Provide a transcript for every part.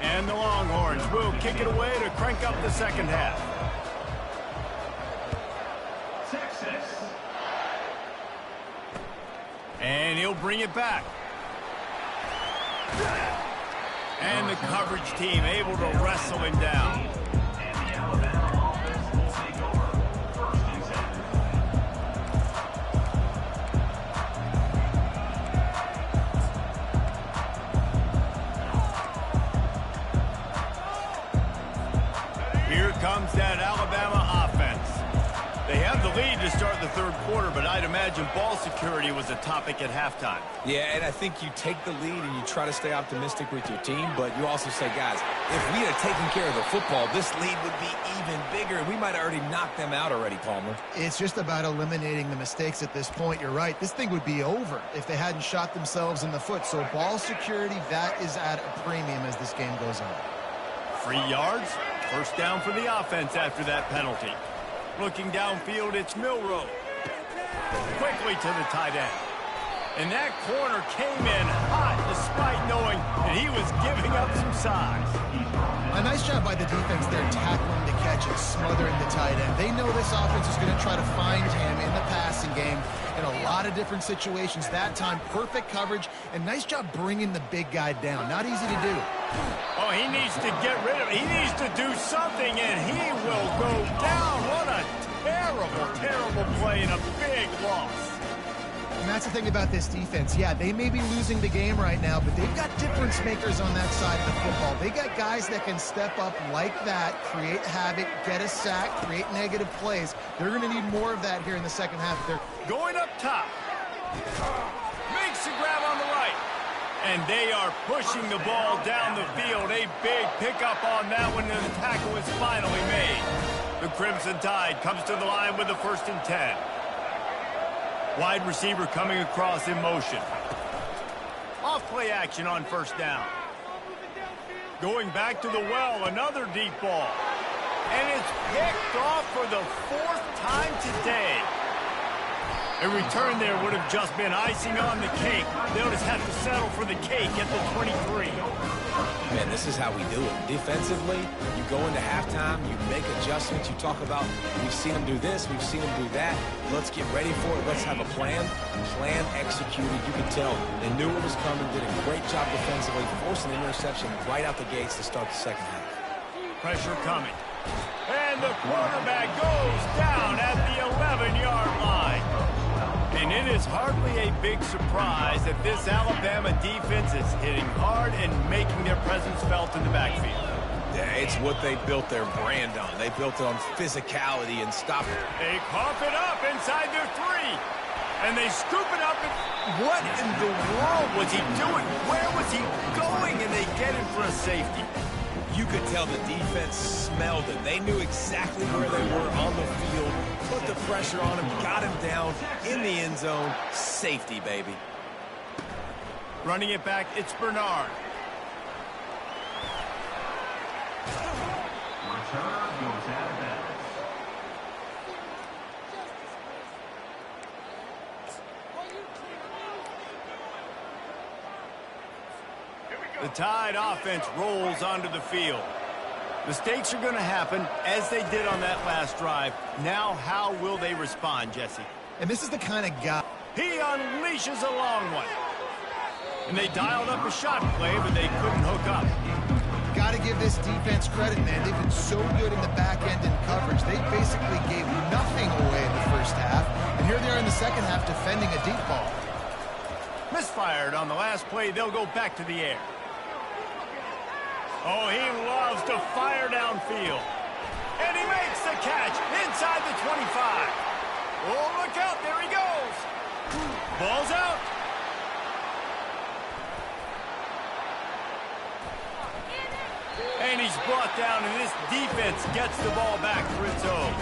And the Longhorns will kick it away to crank up the second half. And he'll bring it back. And the coverage team able to wrestle him down. Here comes that Alabama offense. They have the lead to start the third quarter, but I'd imagine ball security was a topic at halftime. Yeah, and I think you take the lead and you try to stay optimistic with your team, but you also say, guys, if we had taken care of the football, this lead would be even bigger, and we might have already knocked them out already, Palmer. It's just about eliminating the mistakes at this point. You're right. This thing would be over if they hadn't shot themselves in the foot. So ball security, that is at a premium as this game goes on. 3 yards, first down for the offense after that penalty. Looking downfield, it's Milroe. Quickly to the tight end. And that corner came in hot despite knowing that he was giving up some size. A nice job by the defense there, tackling the catch and smothering the tight end. They know this offense is going to try to find him in the passing game in a lot of different situations. That time, perfect coverage, and nice job bringing the big guy down. Not easy to do. Oh, he needs to get rid of it. He needs to do something, and he will go down. What a terrible, terrible play and a big loss. And that's the thing about this defense. Yeah, they may be losing the game right now, but they've got difference makers on that side of the football. They got guys that can step up like that, create havoc, get a sack, create negative plays. They're going to need more of that here in the second half. They're going up top. Makes the grab on the right. And they are pushing the ball down the field. A big pickup on that one, and the tackle is finally made. The Crimson Tide comes to the line with the 1st and 10. Wide receiver coming across in motion. Off play action on first down. Going back to the well, another deep ball. And it's picked off for the 4th time today. A return there would have just been icing on the cake. They'll just have to settle for the cake at the 23. Man, this is how we do it. Defensively, you go into halftime, you make adjustments, you talk about, we've seen them do this, we've seen them do that. Let's get ready for it. Let's have a plan. Plan executed. You can tell they knew what was coming, did a great job defensively, forcing an interception right out the gates to start the second half. Pressure coming. And the quarterback goes down at the 11-yard line. And it is hardly a big surprise that this Alabama defense is hitting hard and making their presence felt in the backfield. Yeah, it's what they built their brand on. They built it on physicality and stopping. They cough it up inside their 3. And they scoop it up. What in the world was he doing? Where was he going? And they get him for a safety. You could tell the defense smelled it. They knew exactly where they were on the field, put the pressure on him, got him down in the end zone. Safety, baby. Running it back, it's Bernard. The Tide offense rolls onto the field. Mistakes are going to happen, as they did on that last drive. Now, how will they respond, Jesse? And this is the kind of guy. He unleashes a long one. And they dialed up a shot play, but they couldn't hook up. Got to give this defense credit, man. They've been so good in the back end in coverage. They basically gave nothing away in the first half. And here they are in the second half defending a deep ball. Misfired on the last play. They'll go back to the air. Oh, he loves to fire downfield. And he makes the catch inside the 25. Oh, look out. There he goes. Ball's out. And he's brought down, and this defense gets the ball back for its own.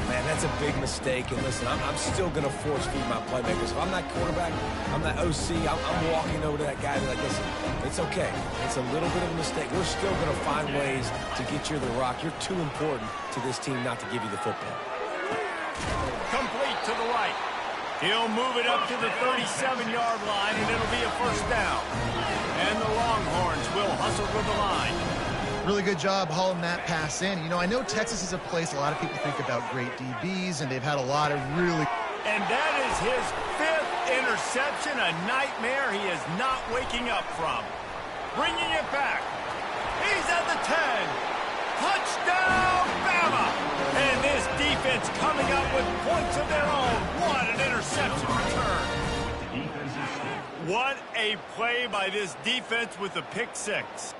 Man, that's a big mistake. And listen, I'm still going to force feed my playmakers. If I'm that quarterback, I'm that OC, I'm walking over to that guy and be like, listen, it's okay. It's a little bit of a mistake. We're still going to find ways to get you the rock. You're too important to this team not to give you the football. Complete to the right. He'll move it up to the 37-yard line, and it'll be a first down. And the Longhorns will hustle circle the line. Really good job hauling that pass in. You know, I know Texas is a place a lot of people think about great DBs, and they've had a lot of really... And that is his 5th interception, a nightmare he is not waking up from. Bringing it back. He's at the 10. Touchdown, Bama! And this defense coming up with points of their own. What an interception return. What a play by this defense with the pick 6.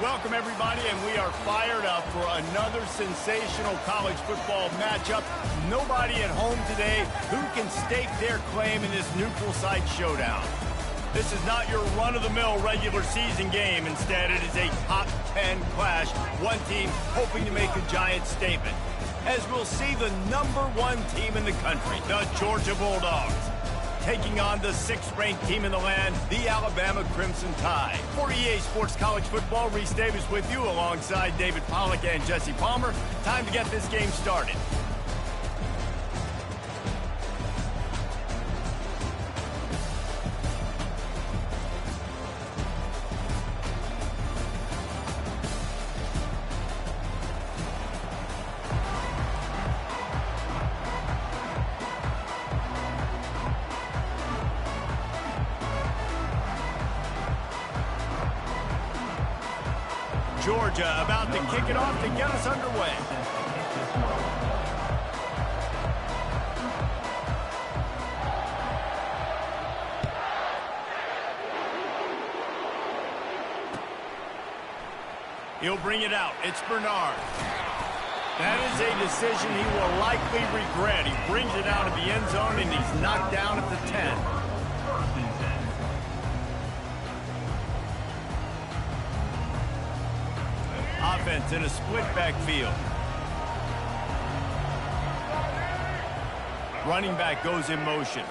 Welcome, everybody, and we are fired up for another sensational college football matchup. Nobody at home today who can stake their claim in this neutral site showdown. This is not your run-of-the-mill regular season game. Instead, it is a top 10 clash. One team hoping to make a giant statement. As we'll see the #1 team in the country, the Georgia Bulldogs, taking on the 6th-ranked team in the land, the Alabama Crimson Tide. For EA Sports College Football, Reese Davis with you alongside David Pollack and Jesse Palmer. Time to get this game started. Georgia about to kick it off to get us underway. He'll bring it out. It's Bernard. That is a decision he will likely regret. He brings it out of the end zone, and he's knocked down at the 10. Offense in a split backfield. Running back goes in motion.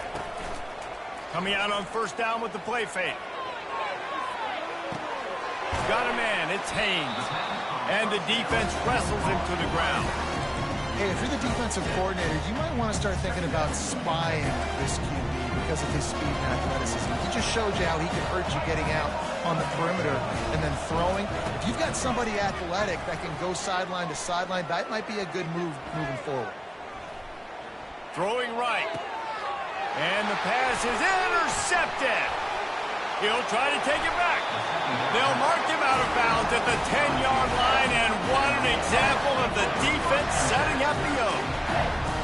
Coming out on first down with the play fake. Got a man, it's Haynes. And the defense wrestles him to the ground. Hey, if you're the defensive coordinator, you might want to start thinking about spying this QB because of his speed and athleticism. He just showed you how he can hurt you getting out on the perimeter and then throwing. If you've got somebody athletic that can go sideline to sideline, that might be a good move moving forward. Throwing right. And the pass is intercepted. He'll try to take it back. They'll mark him out of bounds at the 10-yard line, and what an example of the defense setting up the O.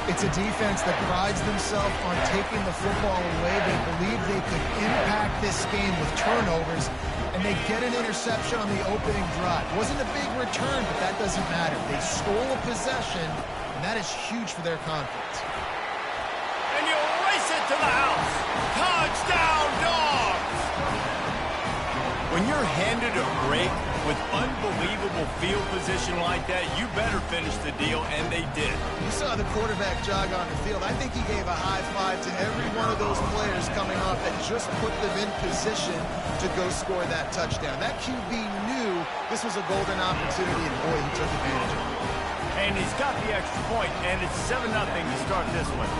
It's a defense that prides themselves on taking the football away. They believe they could impact this game with turnovers, and they get an interception on the opening drive. Wasn't a big return, but that doesn't matter. They stole a possession, and that is huge for their confidence. And you'll race it to the house. Touchdown, Dogs! When you're handed a break with unbelievable field position like that, you better finish the deal, and they did. You saw the quarterback jog on the field. I think he gave a high five to every one of those players coming off that just put them in position to go score that touchdown. That QB knew this was a golden opportunity, and boy, he took advantage of it. And he's got the extra point, and it's 7-0 to start this one.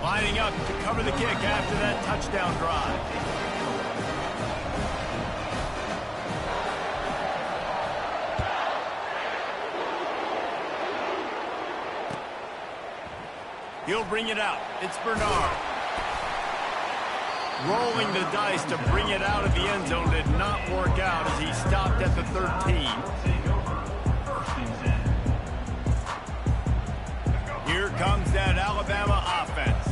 Lining up to cover the kick after that touchdown drive. He'll bring it out. It's Bernard. Rolling the dice to bring it out of the end zone did not work out as he stopped at the 13. Here comes that Alabama offense.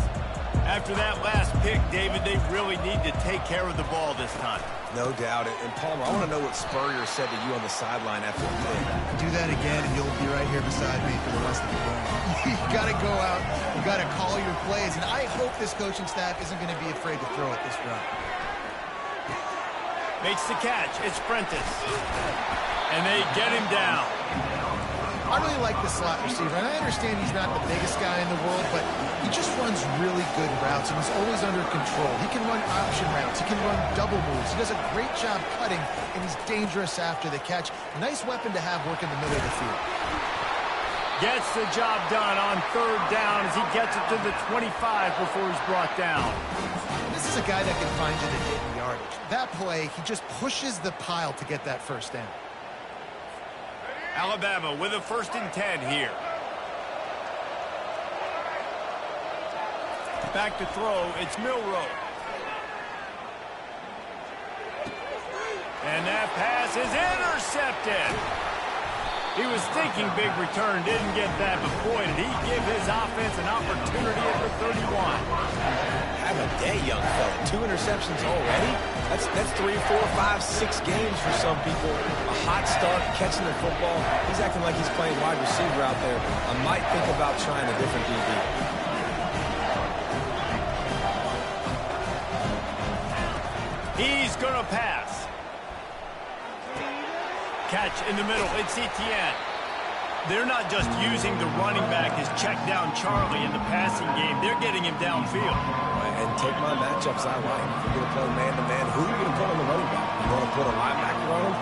After that last pick, David, they really need to take care of the ball this time. No doubt. And Palmer, I want to know what Spurrier said to you on the sideline after the play. Do that again, and you'll be right here beside me for the rest of the game. You got to go out. You got to call your plays, and I hope this coaching staff isn't going to be afraid to throw it this round. Makes the catch. It's Prentice. And they get him down. I really like the slot receiver, and I understand he's not the biggest guy in the world, but he just runs really good routes, and he's always under control. He can run option routes. He can run double moves. He does a great job cutting, and he's dangerous after the catch. Nice weapon to have work in the middle of the field. Gets the job done on third down as he gets it to the 25 before he's brought down. This is a guy that can find you the hidden yardage. That play, he just pushes the pile to get that first down. Alabama with a 1st and 10 here. Back to throw, it's Milroe. And that pass is intercepted. He was thinking big return, didn't get that, but boy, did he give his offense an opportunity at the 31. Had have a day, young fella. 2 interceptions already? That's 3, 4, 5, 6 games for some people. A hot start, catching the football. He's acting like he's playing wide receiver out there. I might think about trying a different DB. He's going to pass. Catch in the middle. It's Etienne. They're not just using the running back as check down Charlie in the passing game. They're getting him downfield. And take my matchups I like. If you're going to play man-to-man, who are you going to put on the running back? You want to put a linebacker on him?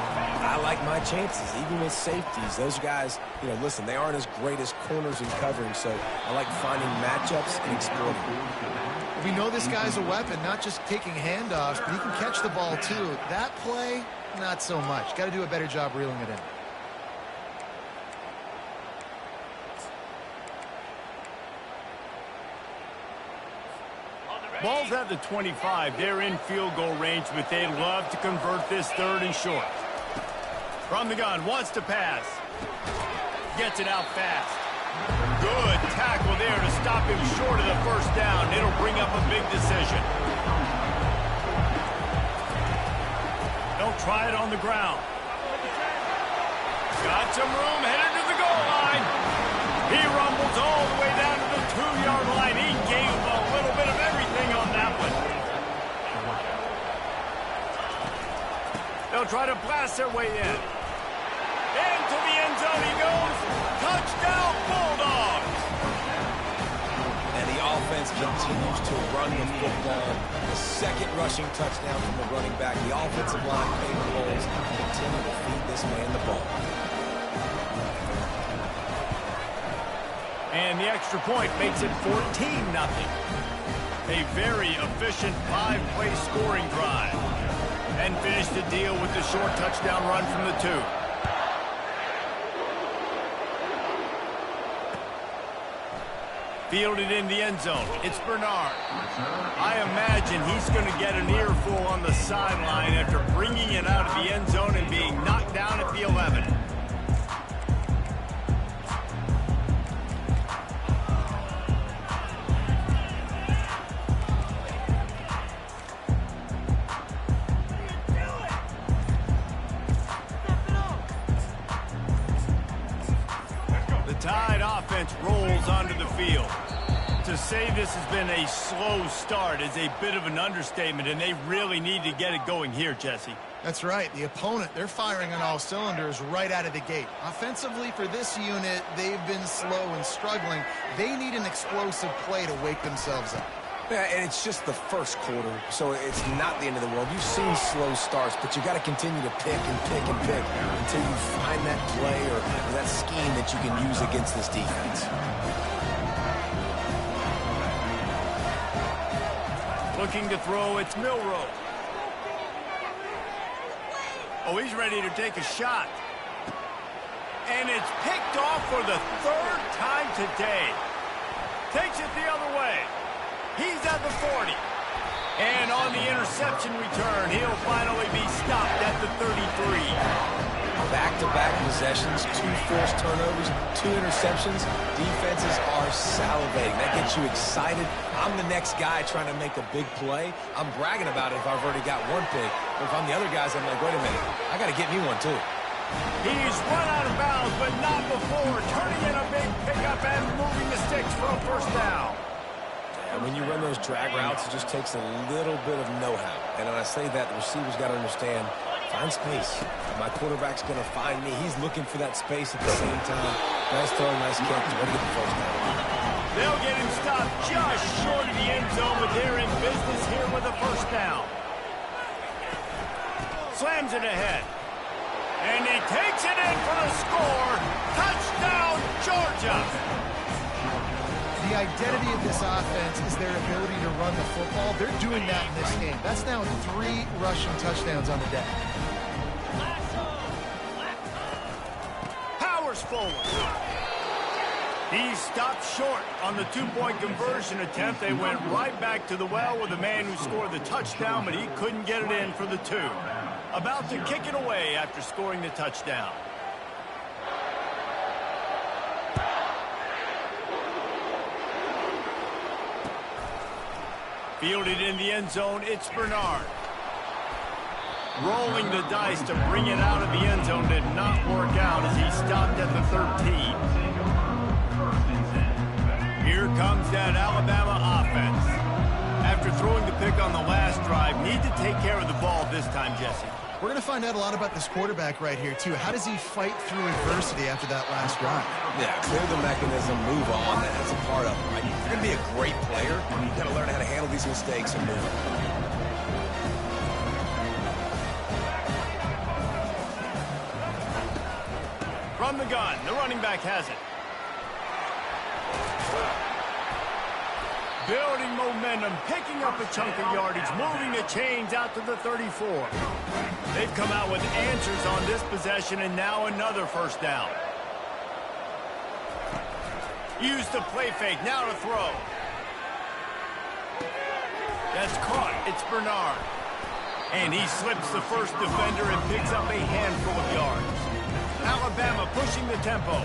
I like my chances, even with safeties. Those guys, listen, they aren't as great as corners in covering, so I like finding matchups and exploiting. We know this guy's a weapon, not just taking handoffs, but he can catch the ball too. That play, not so much. Got to do a better job reeling it in. Ball's at the 25. They're in field goal range, but they'd love to convert this 3rd and short. From the gun, wants to pass. Gets it out fast. Good tackle there to stop him short of the 1st down. It'll bring up a big decision. They'll try it on the ground. Got some room, headed to the goal line. He rumbles all the way down to the 2-yard line. He gave a little bit of everything on that one. They'll try to blast their way in. Into the end zone he goes. Touchdown, Bulldogs! And the offense continues to run the football. The 2nd rushing touchdown from the running back. The offensive line paper holes continue to feed this man the ball. And the extra point makes it 14-0. A very efficient 5-play scoring drive. And finish the deal with the short touchdown run from the 2. Fielded in the end zone. It's Bernard. I imagine he's going to get an earful on the sideline after bringing it out of the end zone and being knocked down at the 11. Tide offense rolls onto the field. To say this has been a slow start is a bit of an understatement, and they really need to get it going here, Jesse. That's right. The opponent, they're firing on all cylinders right out of the gate. Offensively, for this unit, they've been slow and struggling. They need an explosive play to wake themselves up. Yeah, and it's just the 1st quarter, so it's not the end of the world. You've seen slow starts, but you got to continue to pick and pick and pick until you find that play or that scheme that you can use against this defense. Looking to throw, it's Milroe. Oh, he's ready to take a shot. And it's picked off for the 3rd time today. Takes it the other way. He's at the 40. And on the interception return, he'll finally be stopped at the 33. Back-to-back possessions, 2 forced turnovers, 2 interceptions. Defenses are salivating. That gets you excited. I'm the next guy trying to make a big play. I'm bragging about it if I've already got one pick. But if I'm the other guys, I'm like, wait a minute. I got to get me one, too. He's run out of bounds, but not before. Turning in a big pickup and moving the sticks for a 1st down. And when you run those drag routes, it just takes a little bit of know-how. And when I say that, the receivers got to understand, find space. My quarterback's going to find me. He's looking for that space at the same time. Nice throw, nice catch. Ready to get the 1st down. They'll get him stopped just short of the end zone, but they're in business here with a 1st down. Slams it ahead. And he takes it in for the score. Touchdown, Georgia! The identity of this offense is their ability to run the football. They're doing that in this game. That's now 3 rushing touchdowns on the day. Powers forward. He stopped short on the 2-point conversion attempt. They went right back to the well with the man who scored the touchdown, but he couldn't get it in for the 2. About to kick it away after scoring the touchdown. Fielded in the end zone, it's Bernard. Rolling the dice to bring it out of the end zone did not work out as he stopped at the 13. Here comes that Alabama offense. After throwing the pick on the last drive, need to take care of the ball this time, Jesse. We're going to find out a lot about this quarterback right here, too. How does he fight through adversity after that last drive? Yeah, clear the mechanism, move on. That's a part of it, right? If you're going to be a great player, you've got to learn how to handle these mistakes and move on. From the gun, the running back has it. Building momentum, picking up a chunk of yardage, moving the chains out to the 34. They've come out with answers on this possession, and now another first down. Use the play fake, now to throw. That's caught, it's Bernard. And he slips the first defender and picks up a handful of yards. Alabama pushing the tempo.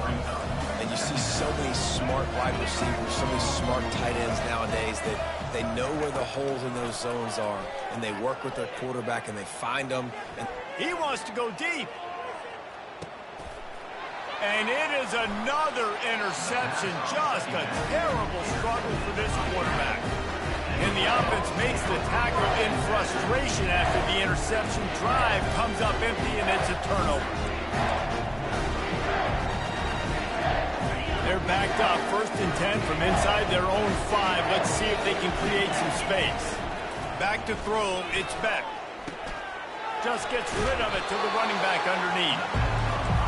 And you see so many smart wide receivers, so many smart tight ends nowadays that they know where the holes in those zones are, and they work with their quarterback, and they find them. And he wants to go deep. And it is another interception. Just a terrible struggle for this quarterback. And the offense makes the tackle in frustration after the interception. Drive comes up empty, and it's a turnover. They're backed up, 1st and 10 from inside their own 5. Let's see if they can create some space. Back to throw, it's Beck. Just gets rid of it to the running back underneath.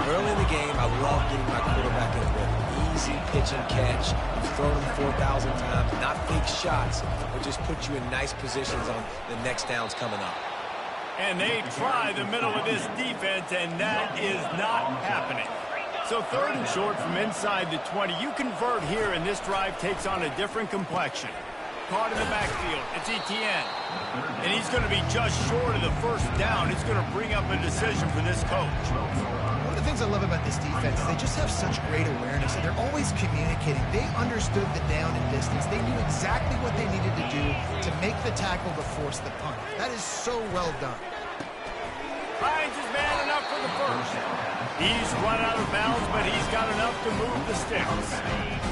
Early in the game, I love getting my quarterback in a rhythm. Easy pitch and catch. You've thrown them 4,000 times. Not big shots, but just put you in nice positions on the next downs coming up. And they try the middle of this defense, and that is not happening. So 3rd and short from inside the 20. You convert here, and this drive takes on a different complexion. Caught in the backfield. It's Etienne. And he's going to be just short of the first down. It's going to bring up a decision for this coach. One of the things I love about this defense is they just have such great awareness, and they're always communicating. They understood the down and distance. They knew exactly what they needed to do to make the tackle to force the punt. That is so well done. Finds his man enough for the first. He's run out of bounds, but he's got enough to move the sticks.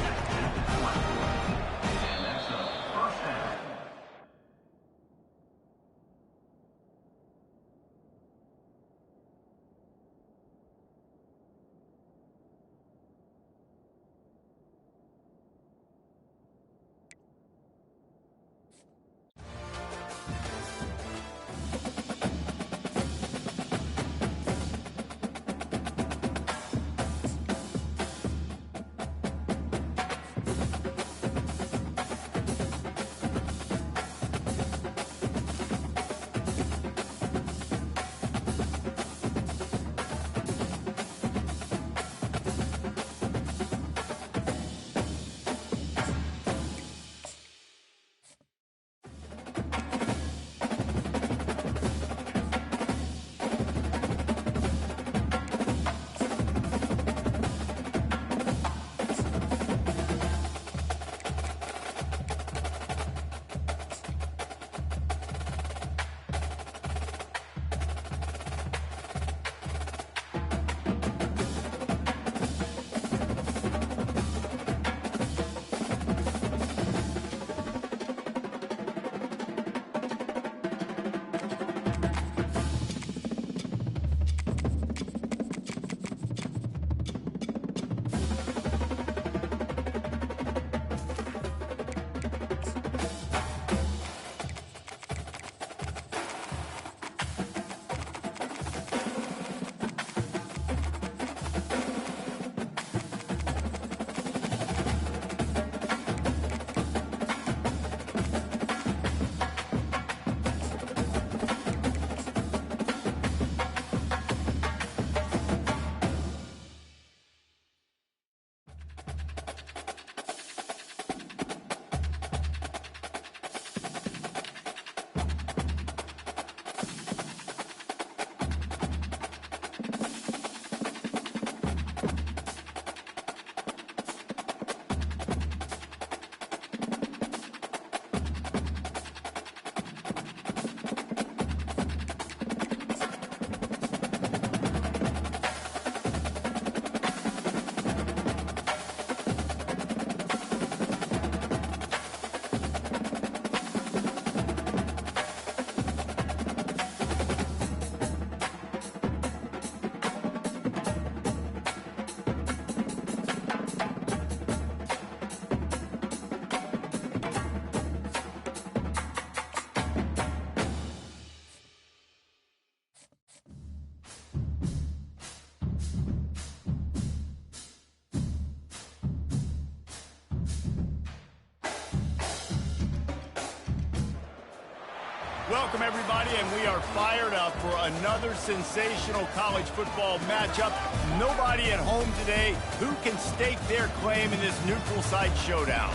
Welcome, everybody, and we are fired up for another sensational college football matchup. Nobody at home today who can stake their claim in this neutral site showdown.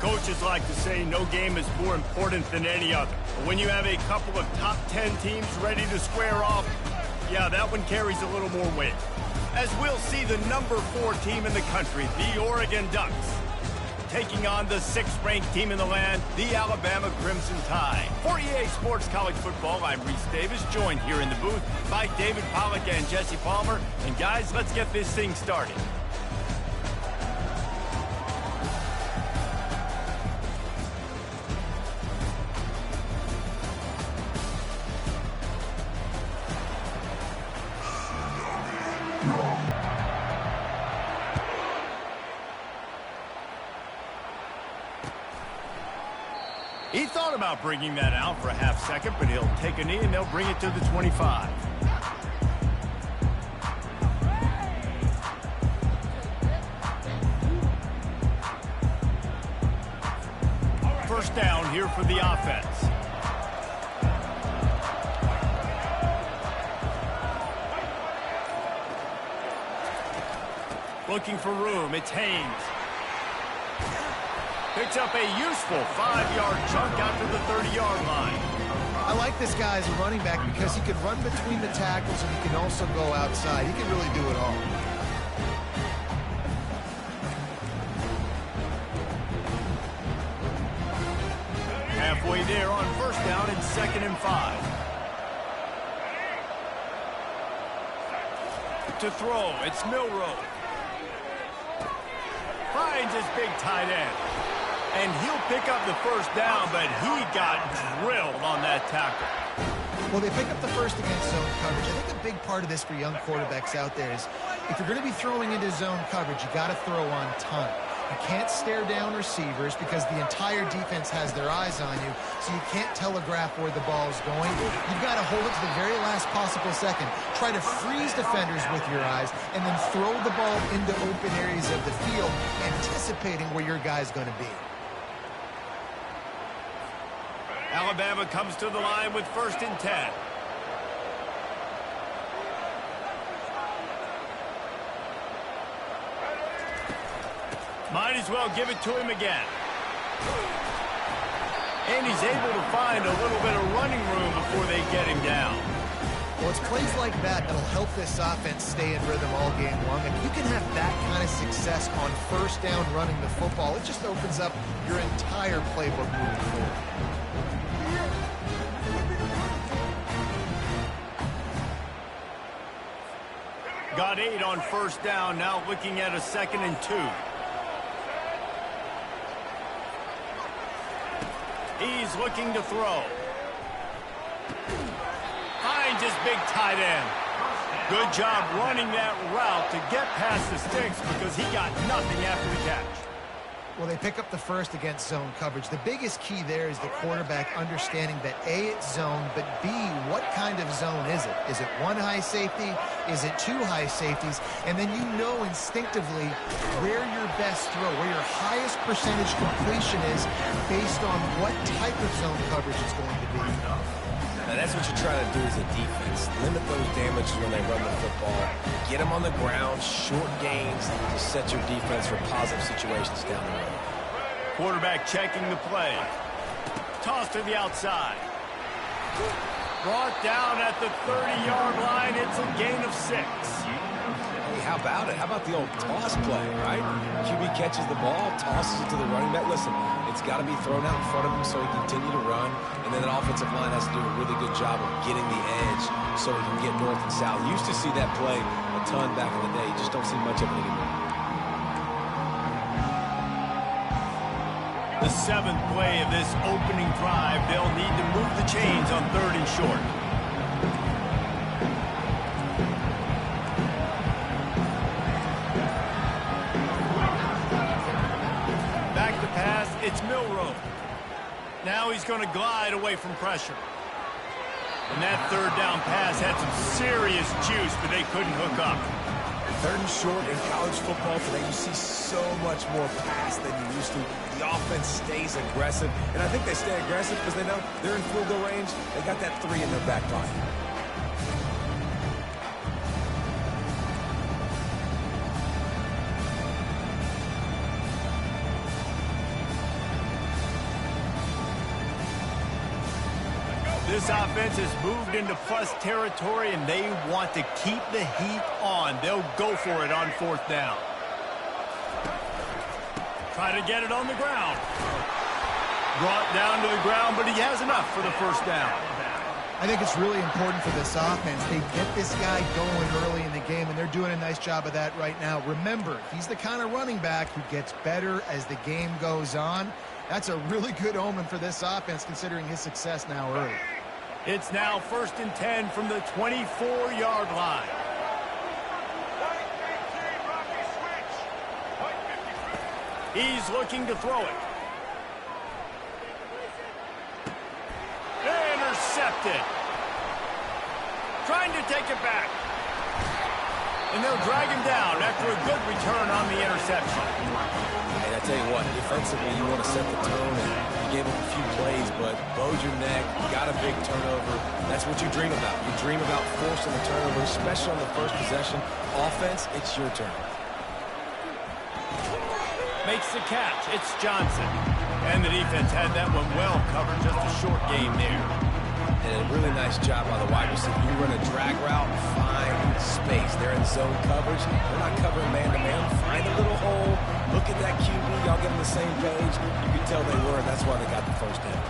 Coaches like to say no game is more important than any other. But when you have a couple of top 10 teams ready to square off, yeah, that one carries a little more weight. As we'll see the number 4 team in the country, the Oregon Ducks, taking on the 6th-ranked team in the land, the Alabama Crimson Tide. For EA Sports College Football, I'm Reese Davis, joined here in the booth by David Pollack and Jesse Palmer. And guys, let's get this thing started. He thought about bringing that out for a half second, but he'll take a knee and they'll bring it to the 25. First down here for the offense. Looking for room, it's Haynes. Picks up a useful 5-yard chunk after the 30-yard line. I like this guy as a running back because he can run between the tackles and he can also go outside. He can really do it all. Halfway there on first down and 2nd and 5. To throw, it's Milroe. Finds his big tight end. And he'll pick up the first down, but he got drilled on that tackle. Well, they pick up the first against zone coverage. I think a big part of this for young quarterbacks out there is if you're going to be throwing into zone coverage, you got to throw on time. You can't stare down receivers because the entire defense has their eyes on you, so you can't telegraph where the ball is going. You've got to hold it to the very last possible second. Try to freeze defenders with your eyes, and then throw the ball into open areas of the field, anticipating where your guy's going to be. Alabama comes to the line with 1st and 10. Might as well give it to him again. And he's able to find a little bit of running room before they get him down. Well, it's plays like that that'll help this offense stay in rhythm all game long. If you can have that kind of success on first down running the football, it just opens up your entire playbook moving forward. Got 8 on first down, now looking at a 2nd and 2. He's looking to throw. Finds his big tight end. Good job running that route to get past the sticks because he got nothing after the catch. Well, they pick up the first against zone coverage. The biggest key there is the quarterback understanding that A, it's zone, but B, what kind of zone is it? Is it 1 high safety? Is it 2 high safeties? And then you know instinctively where your best throw, where your highest percentage completion is based on what type of zone coverage it's going to be. Now that's what you're trying to do as a defense. Limit those damages when they run the football. Get them on the ground, short gains to set your defense for positive situations down the road. Quarterback checking the play. Toss to the outside. Brought down at the 30-yard line. It's a gain of 6. Hey, how about it? How about the old toss play, right? QB catches the ball, tosses it to the running back. Listen, it's got to be thrown out in front of him so he can continue to run. And then the offensive line has to do a really good job of getting the edge so he can get north and south. You used to see that play a ton back in the day. You just don't see much of it anymore. The 7th play of this opening drive, they'll need to move the chains on 3rd and short. Back to pass, it's Milroe. Now he's going to glide away from pressure. And that 3rd down pass had some serious juice, but they couldn't hook up. Third and short in college football today, you see so much more pass than you used to. The offense stays aggressive, and I think they stay aggressive because they know they're in field goal range. They got that 3 in their back pocket. This offense has moved into plus territory, and they want to keep the heat on. They'll go for it on 4th down. Try to get it on the ground. Brought down to the ground, but he has enough for the 1st down. I think it's really important for this offense. They get this guy going early in the game, and they're doing a nice job of that right now. Remember, he's the kind of running back who gets better as the game goes on. That's a really good omen for this offense, considering his success now early. It's now 1st and 10 from the 24-yard line. He's looking to throw it. Intercepted. Trying to take it back. And they'll drag him down after a good return on the interception. And I tell you what, defensively, you want to set the tone, and you gave him a few plays, but bowed your neck, you got a big turnover. That's what you dream about. You dream about forcing the turnover, especially on the first possession. Offense, it's your turn. Makes the catch. It's Johnson. And the defense had that one well covered. Just a short game there. And a really nice job by the wide receiver. You run a drag route, find space. They're in zone coverage. They're not covering man-to-man. Find a little hole. Look at that QB. Y'all get on the same page. You can tell they were, and that's why they got the 1st down.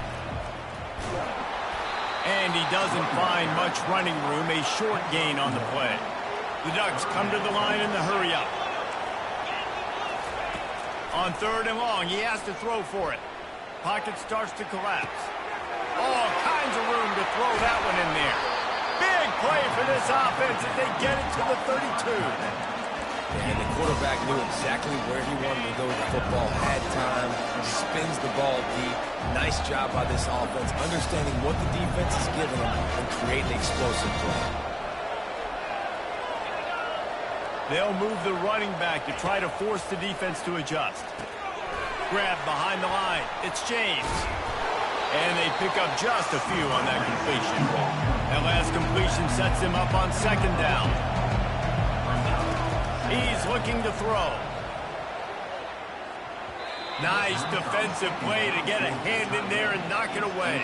And he doesn't find much running room. A short gain on the play. The Ducks come to the line in the hurry-up. On 3rd and long, he has to throw for it. Pocket starts to collapse. All kinds of room to throw that one in there. Big play for this offense as they get it to the 32. And the quarterback knew exactly where he wanted to go with the football, had time, spins the ball deep. Nice job by this offense, understanding what the defense is giving them and creating explosive play. They'll move the running back to try to force the defense to adjust. Grab behind the line. It's James. And they pick up just a few on that completion. That last completion sets him up on 2nd down. He's looking to throw. Nice defensive play to get a hand in there and knock it away.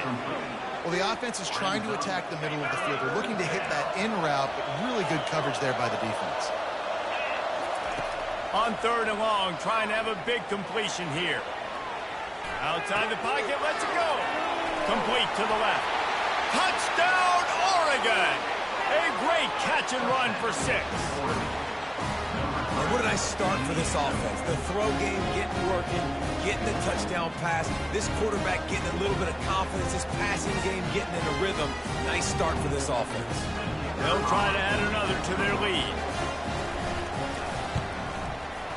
Well, the offense is trying to attack the middle of the field. They're looking to hit that in route, but really good coverage there by the defense. On 3rd and long, trying to have a big completion here. Outside the pocket, lets it go. Complete to the left. Touchdown, Oregon! A great catch and run for 6. And what a nice start for this offense. The throw game getting working, getting the touchdown pass. This quarterback getting a little bit of confidence. This passing game getting in a rhythm. Nice start for this offense. They'll try to add another to their lead.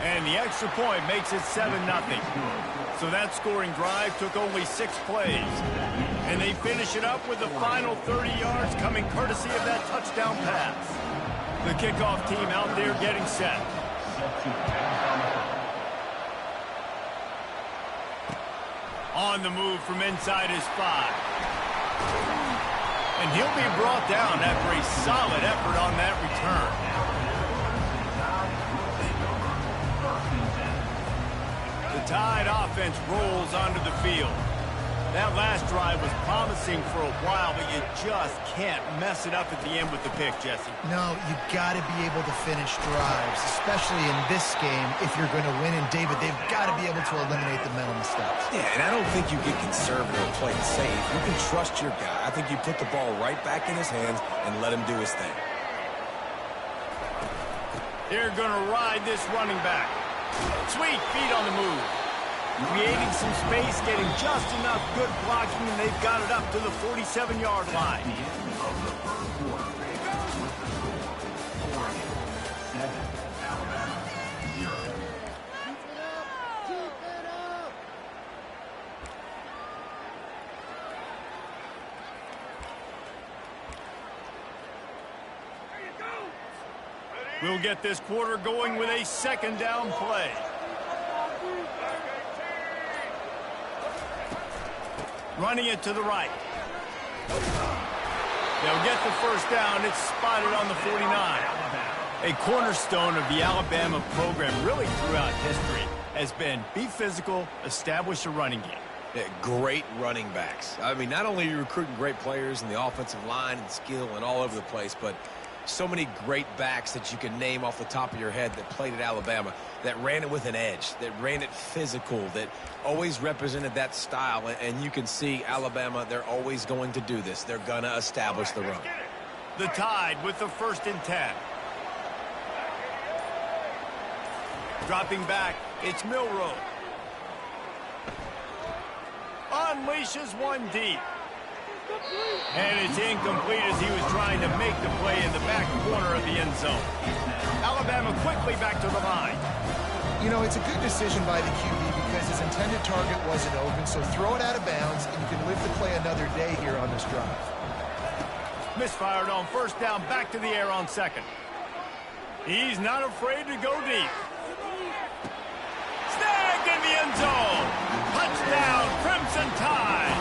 And the extra point makes it 7-0. So that scoring drive took only 6 plays. And they finish it up with the final 30 yards coming courtesy of that touchdown pass. The kickoff team out there getting set. On the move from inside his 5. And he'll be brought down after a solid effort on that return. The Tide offense rolls onto the field. That last drive was promising for a while, but you just can't mess it up at the end with the pick, Jesse. No, you got to be able to finish drives, especially in this game if you're going to win. And, David, they've got to be able to eliminate the mental mistakes. Yeah, and I don't think you get conservative and play it safe. You can trust your guy. I think you put the ball right back in his hands and let him do his thing. They're going to ride this running back. Sweet feet on the move. Creating some space, getting just enough good blocking, and they've got it up to the 47-yard line. We'll get this quarter going with a second down play. Running it to the right. They'll get the first down. It's spotted on the 49. A cornerstone of the Alabama program really throughout history has been be physical, establish a running game. Yeah, great running backs. I mean, not only are you recruiting great players in the offensive line and skill and all over the place, but so many great backs that you can name off the top of your head that played at Alabama, that ran it with an edge, that ran it physical, that always represented that style. And you can see Alabama, they're always going to do this. They're going to establish the run. The Tide with the 1st and 10. Dropping back, it's Milroe. Unleashes one deep. And it's incomplete as he was trying to make the play in the back corner of the end zone. Alabama quickly back to the line. You know, it's a good decision by the QB because his intended target wasn't open, so throw it out of bounds, and you can live to play another day here on this drive. Misfired on 1st down, back to the air on 2nd. He's not afraid to go deep. Snagged in the end zone. Touchdown, Crimson Tide.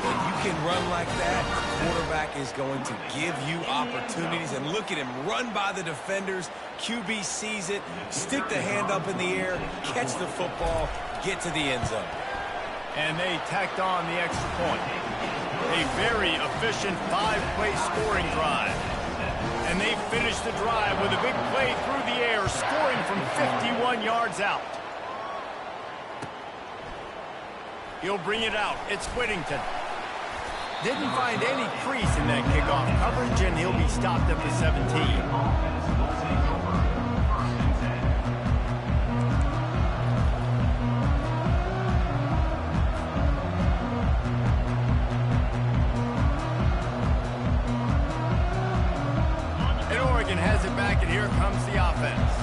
When you can run like that, the quarterback is going to give you opportunities. And look at him run by the defenders. QB sees it, stick the hand up in the air, catch the football, get to the end zone. And they tacked on the extra point. A very efficient 5-play scoring drive. And they finished the drive with a big play through the air, scoring from 51 yards out. He'll bring it out. It's Whittington. Didn't find any crease in that kickoff coverage, and he'll be stopped at the 17. Has it back, and here comes the offense.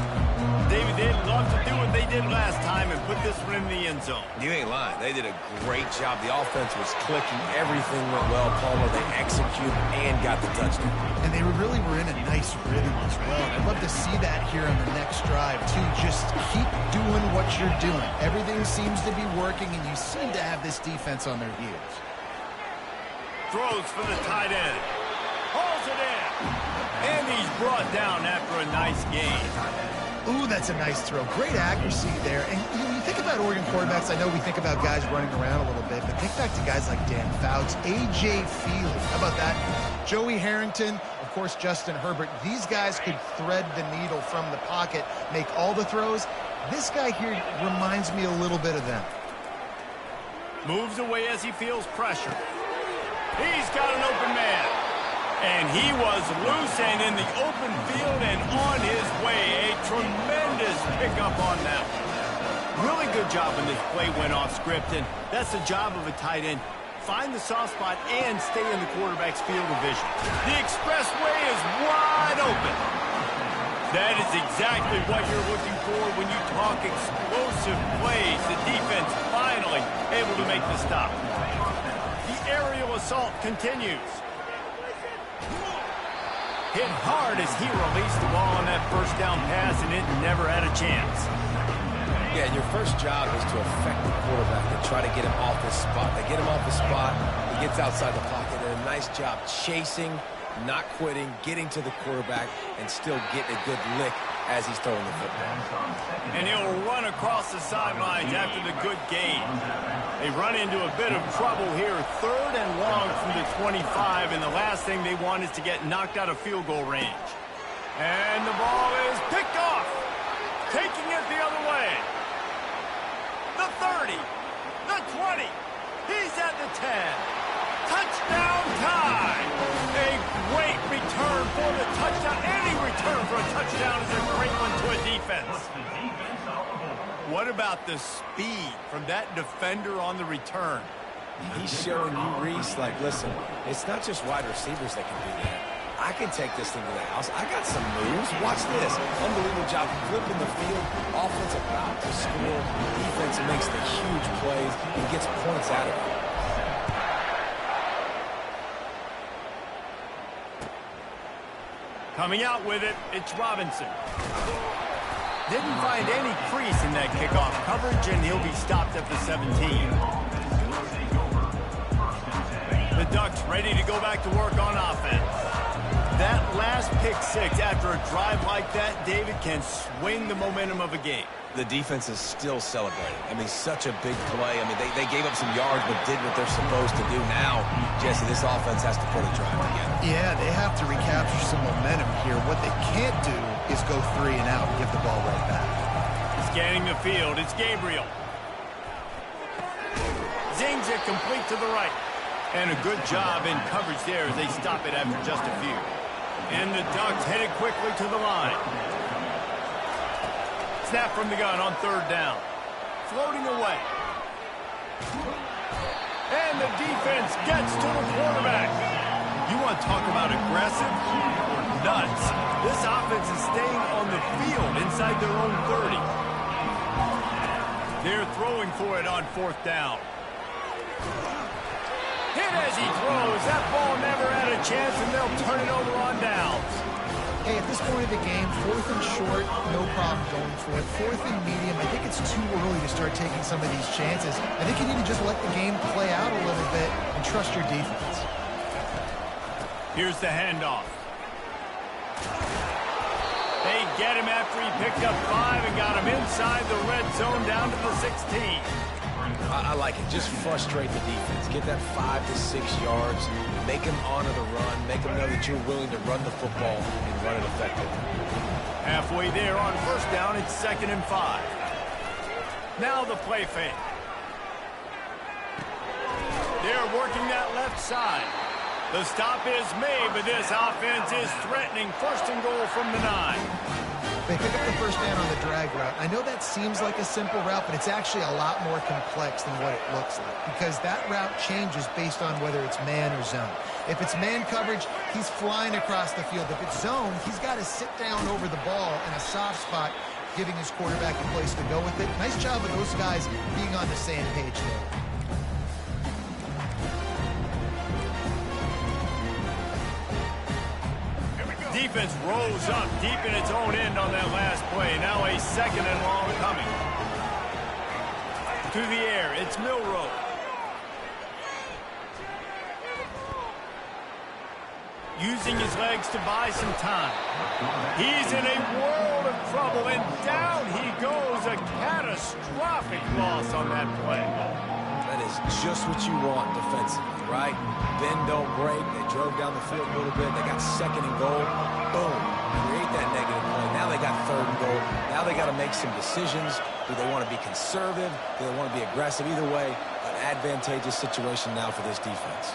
David, they'd love to do what they did last time and put this one in the end zone. You ain't lying. They did a great job. The offense was clicking. Everything went well, Palmer. They executed and got the touchdown. And they really were in a nice rhythm as well. I'd love to see that here on the next drive, too. Just keep doing what you're doing. Everything seems to be working, and you seem to have this defense on their heels. Throws for the tight end. Hauls it in. And he's brought down after a nice gain. Ooh, that's a nice throw. Great accuracy there. And you think about Oregon quarterbacks, I know we think about guys running around a little bit, but think back to guys like Dan Fouts, A.J. Feely. How about that? Joey Harrington, of course, Justin Herbert. These guys could thread the needle from the pocket, make all the throws. This guy here reminds me a little bit of them. Moves away as he feels pressure. He's got an open man. And he was loose and in the open field and on his way. A tremendous pickup on that one. Really good job when this play went off script, and that's the job of a tight end. Find the soft spot and stay in the quarterback's field of vision. The expressway is wide open. That is exactly what you're looking for when you talk explosive plays. The defense finally able to make the stop. The aerial assault continues. Hit hard as he released the ball on that first down pass, and it never had a chance. Yeah, and your first job is to affect the quarterback and try to get him off his spot. They get him off the spot, he gets outside the pocket, and a nice job chasing, not quitting, getting to the quarterback, and still getting a good lick as he's throwing the football. And he'll run across the sidelines after the good gain. They run into a bit of trouble here, 3rd and long from the 25, and the last thing they want is to get knocked out of field goal range. And the ball is picked off, taking it the other way. The 30, the 20, he's at the 10. Touchdown Tide! A great return for the touchdown. Any return for a touchdown is a great one to a defense. What about the speed from that defender on the return? He's showing you, Reese, like, listen, it's not just wide receivers that can do that. I can take this thing to the house. I got some moves. Watch this. Unbelievable job flipping the field. Offense about to score. Defense makes the huge plays and gets points out of it. Coming out with it, it's Robinson. Didn't find any crease in that kickoff coverage, and he'll be stopped at the 17. The Ducks ready to go back to work on offense. That last pick six after a drive like that, David, can swing the momentum of a game. The defense is still celebrating. I mean, such a big play. I mean, they gave up some yards but did what they're supposed to do. Now, Jesse, this offense has to put a drive together. Yeah, they have to recapture some momentum here. What they can't do is go 3 and out and give the ball right back. Scanning the field, it's Gabriel. Zings it complete to the right. And a good job in coverage there as they stop it after just a few. And the Ducks headed quickly to the line. Snap from the gun on 3rd down. Floating away. And the defense gets to the quarterback. You want to talk about aggressive or nuts? This offense is staying on the field inside their own 30. They're throwing for it on 4th down. Hit as he throws. That ball never had a chance, and they'll turn it over on downs. Hey, at this point of the game, 4th and short, no problem going for it. 4th and medium, I think it's too early to start taking some of these chances. I think you need to just let the game play out a little bit and trust your defense. Here's the handoff. They get him after he picked up 5 and got him inside the red zone down to the 16. I like it. Just frustrate the defense. Get that 5 to 6 yards. Make them honor the run. Make them know that you're willing to run the football and run it effectively. Halfway there on 1st down, it's 2nd and 5. Now the play fake. They're working that left side. The stop is made, but this offense is threatening 1st and goal from the 9. They pick up the 1st down on the drag route. I know that seems like a simple route, but it's actually a lot more complex than what it looks like because that route changes based on whether it's man or zone. If it's man coverage, he's flying across the field. If it's zone, he's got to sit down over the ball in a soft spot, giving his quarterback a place to go with it. Nice job of those guys being on the same page there. Defense rolls up deep in its own end on that last play. Now a 2nd and long coming. To the air, it's Milroe. Using his legs to buy some time. He's in a world of trouble, and down he goes. A catastrophic loss on that play. That is just what you want defensively, right? Bend, don't break. They drove down the field a little bit. They got 2nd and goal. Boom. Create that negative play. Now they got 3rd and goal. Now they got to make some decisions. Do they want to be conservative? Do they want to be aggressive? Either way, an advantageous situation now for this defense.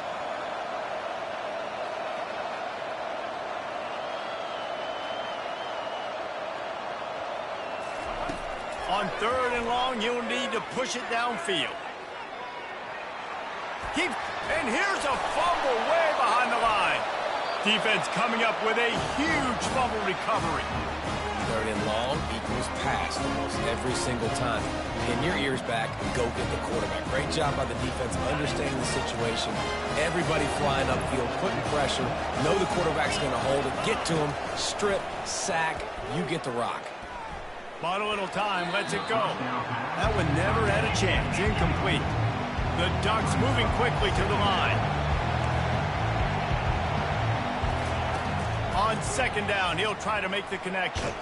On 3rd and long, you'll need to push it downfield. And here's a fumble way behind the line. Defense coming up with a huge fumble recovery. 3rd and long equals pass almost every single time. Pin your ears back and go get the quarterback. Great job by the defense understanding the situation. Everybody flying upfield, putting pressure. Know the quarterback's going to hold it. Get to him, strip, sack. You get the rock. Bought a little time, lets it go. That one never had a chance. Incomplete. The Ducks moving quickly to the line. On 2nd down, he'll try to make the connection.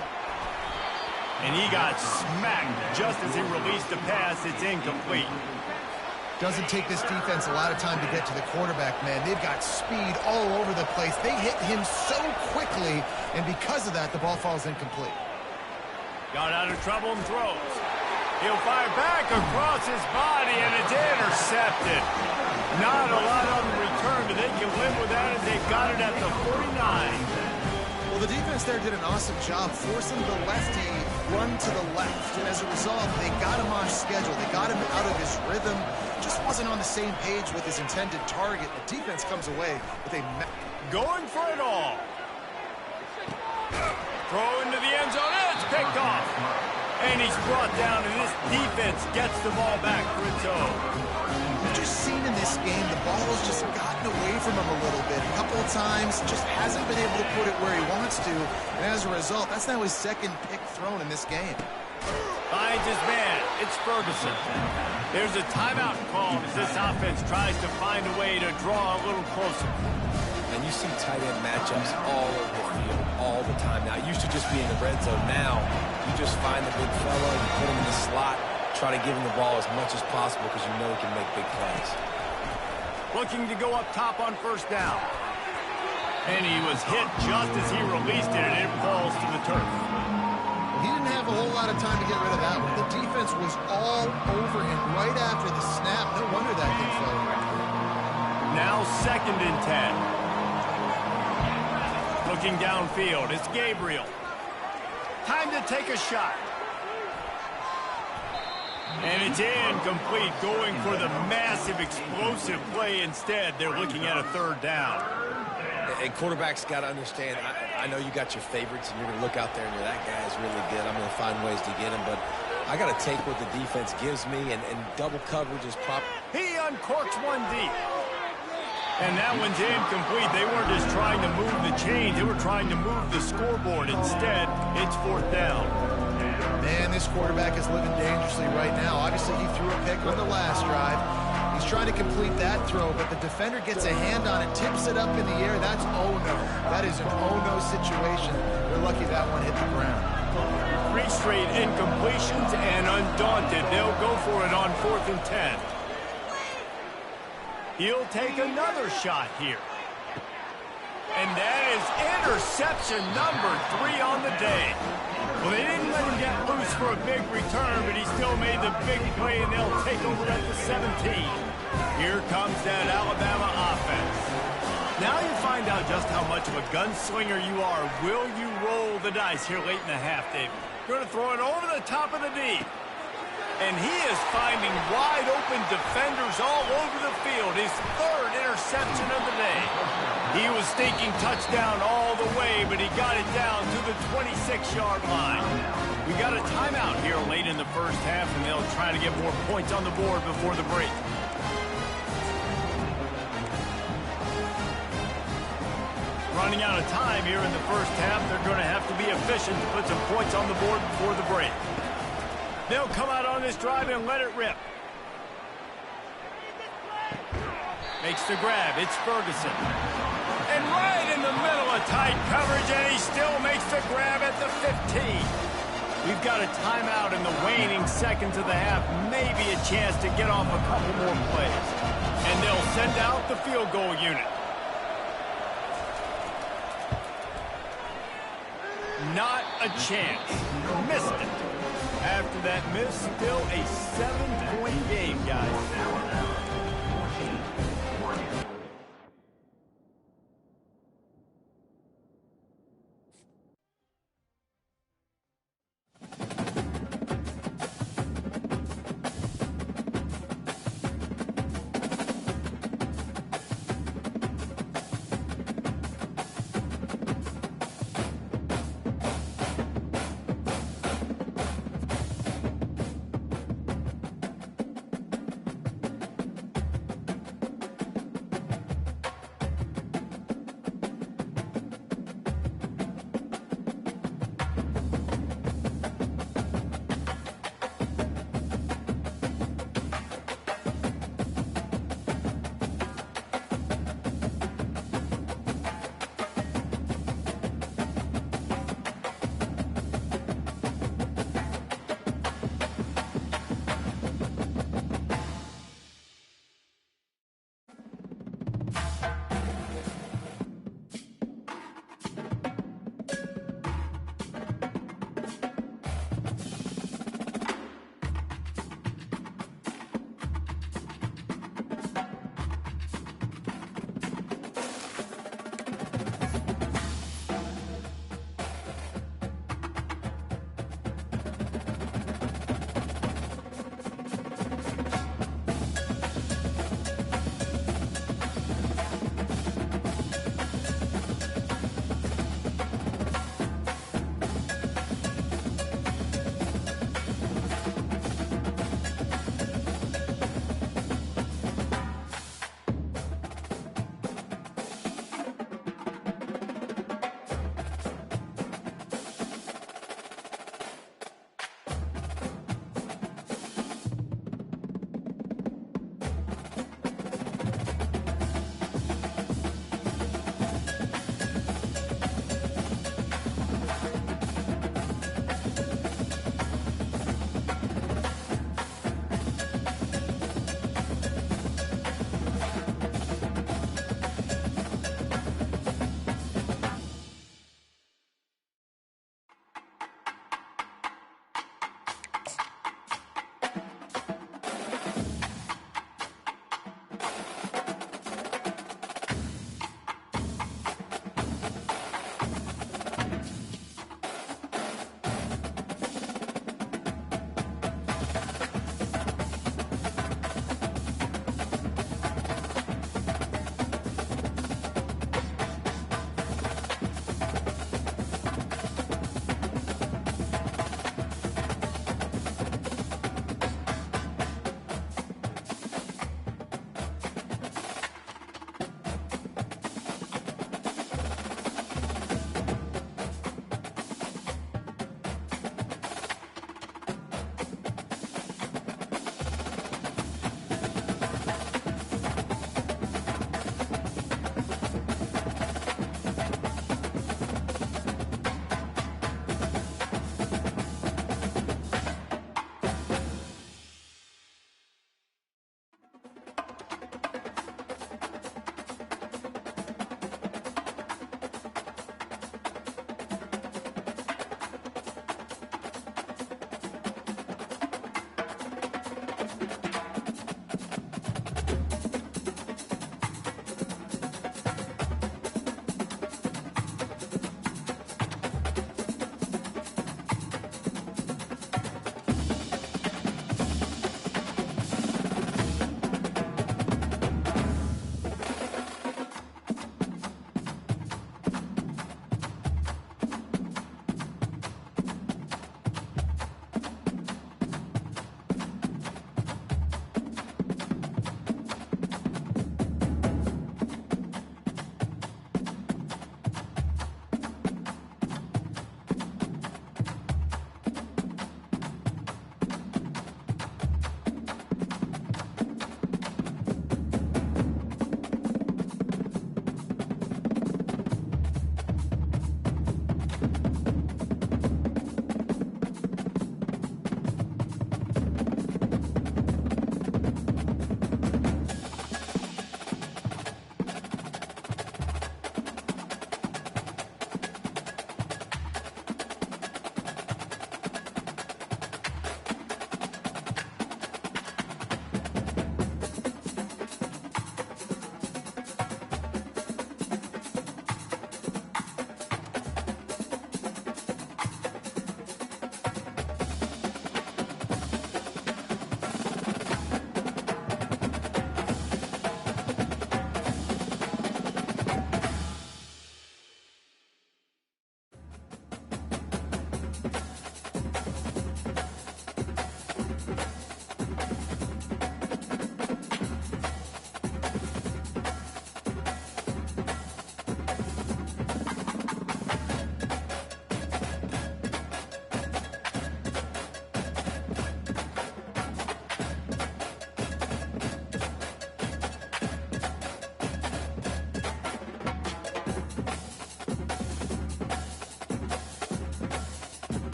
And he got smacked just as he released the pass. It's incomplete. Doesn't take this defense a lot of time to get to the quarterback, man. They've got speed all over the place. They hit him so quickly, and because of that, the ball falls incomplete. Got out of trouble and throws. He'll fire back across his body, and it's intercepted. Not a lot on the return, but they can live with that as they've got it at the 49. Well, the defense there did an awesome job forcing the lefty run to the left, and as a result, they got him off schedule. They got him out of his rhythm. Just wasn't on the same page with his intended target. The defense comes away with a... Going for it all. Throw into the end zone. It's picked off. And he's brought down, and this defense gets the ball back for its own. We've just seen in this game, the ball has just gotten away from him a little bit. A couple of times, just hasn't been able to put it where he wants to. And as a result, that's now his second pick thrown in this game. Finds his man. It's Ferguson. There's a timeout called as this offense tries to find a way to draw a little closer. And you see tight end matchups all over the field all the time. Now, it used to just be in the red zone. Now, you just find the big fella, you put him in the slot, try to give him the ball as much as possible because you know he can make big plays. Looking to go up top on first down. And he was hit just as he released it, and it falls to the turf. He didn't have a whole lot of time to get rid of that one. The defense was all over him right after the snap. No wonder that thing fell. Now 2nd and 10. Looking downfield, it's Gabriel. Time to take a shot. And it's incomplete, going for the massive, explosive play instead. They're looking at a 3rd down. And quarterbacks got to understand, I know you got your favorites, and you're going to look out there and you're, that guy's really good. I'm going to find ways to get him, but I got to take what the defense gives me, and double coverage is proper. He uncorks one deep. And that one's incomplete. They weren't just trying to move the chains. They were trying to move the scoreboard. Instead, it's 4th down. Man, this quarterback is living dangerously right now. Obviously, he threw a pick on the last drive. He's trying to complete that throw, but the defender gets a hand on it, tips it up in the air. That's oh-no. That is an oh-no situation. They're lucky that one hit the ground. 3 straight incompletions, and undaunted, they'll go for it on 4th and 10. He'll take another shot here. And that is interception number 3 on the day. Well, they didn't let him get loose for a big return, but he still made the big play, and they'll take over at the 17. Here comes that Alabama offense. Now you find out just how much of a gunslinger you are. Will you roll the dice here late in the half, David? You're going to throw it over the top of the D. And he is finding wide-open defenders all over the field. His 3rd interception of the day. He was thinking touchdown all the way, but he got it down to the 26-yard line. We got a timeout here late in the first half, and they'll try to get more points on the board before the break. Running out of time here in the first half. They're going to have to be efficient to put some points on the board before the break. They'll come out on this drive and let it rip. Makes the grab. It's Ferguson. And right in the middle of tight coverage, and he still makes the grab at the 15. We've got a timeout in the waning seconds of the half. Maybe a chance to get off a couple more plays. And they'll send out the field goal unit. Not a chance. Missed it. After that miss, still a 7-point game, guys.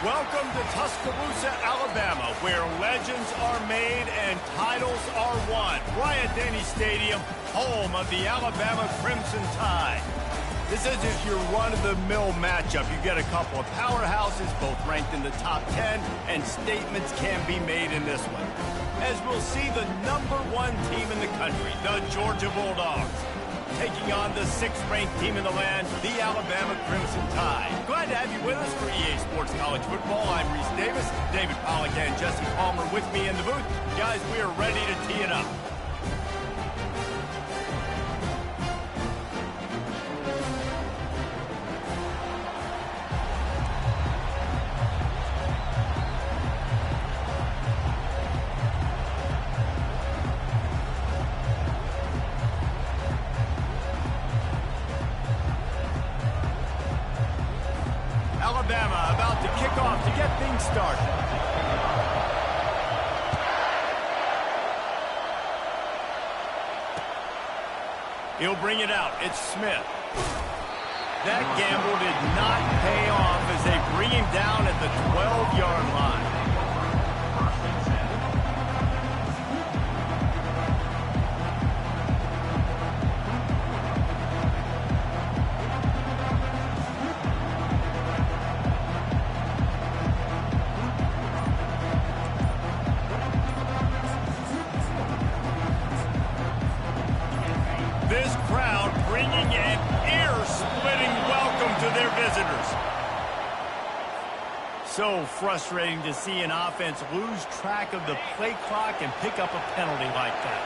Welcome to Tuscaloosa, Alabama, where legends are made and titles are won. Bryant-Denny Stadium, home of the Alabama Crimson Tide. This isn't your run-of-the-mill matchup. You get a couple of powerhouses, both ranked in the top 10, and statements can be made in this one. As we'll see the #1 team in the country, the Georgia Bulldogs, taking on the 6th-ranked team in the land, the Alabama Crimson Tide. Glad to have you with us for EA Sports College Football. I'm Reese Davis, David Pollack and Jesse Palmer with me in the booth. Guys, we are ready to tee it up. Alabama about to kick off to get things started. He'll bring it out. It's Smith. That gamble did not pay off as they bring him down at the 12-yard line. This crowd bringing an ear-splitting welcome to their visitors. So frustrating to see an offense lose track of the play clock and pick up a penalty like that.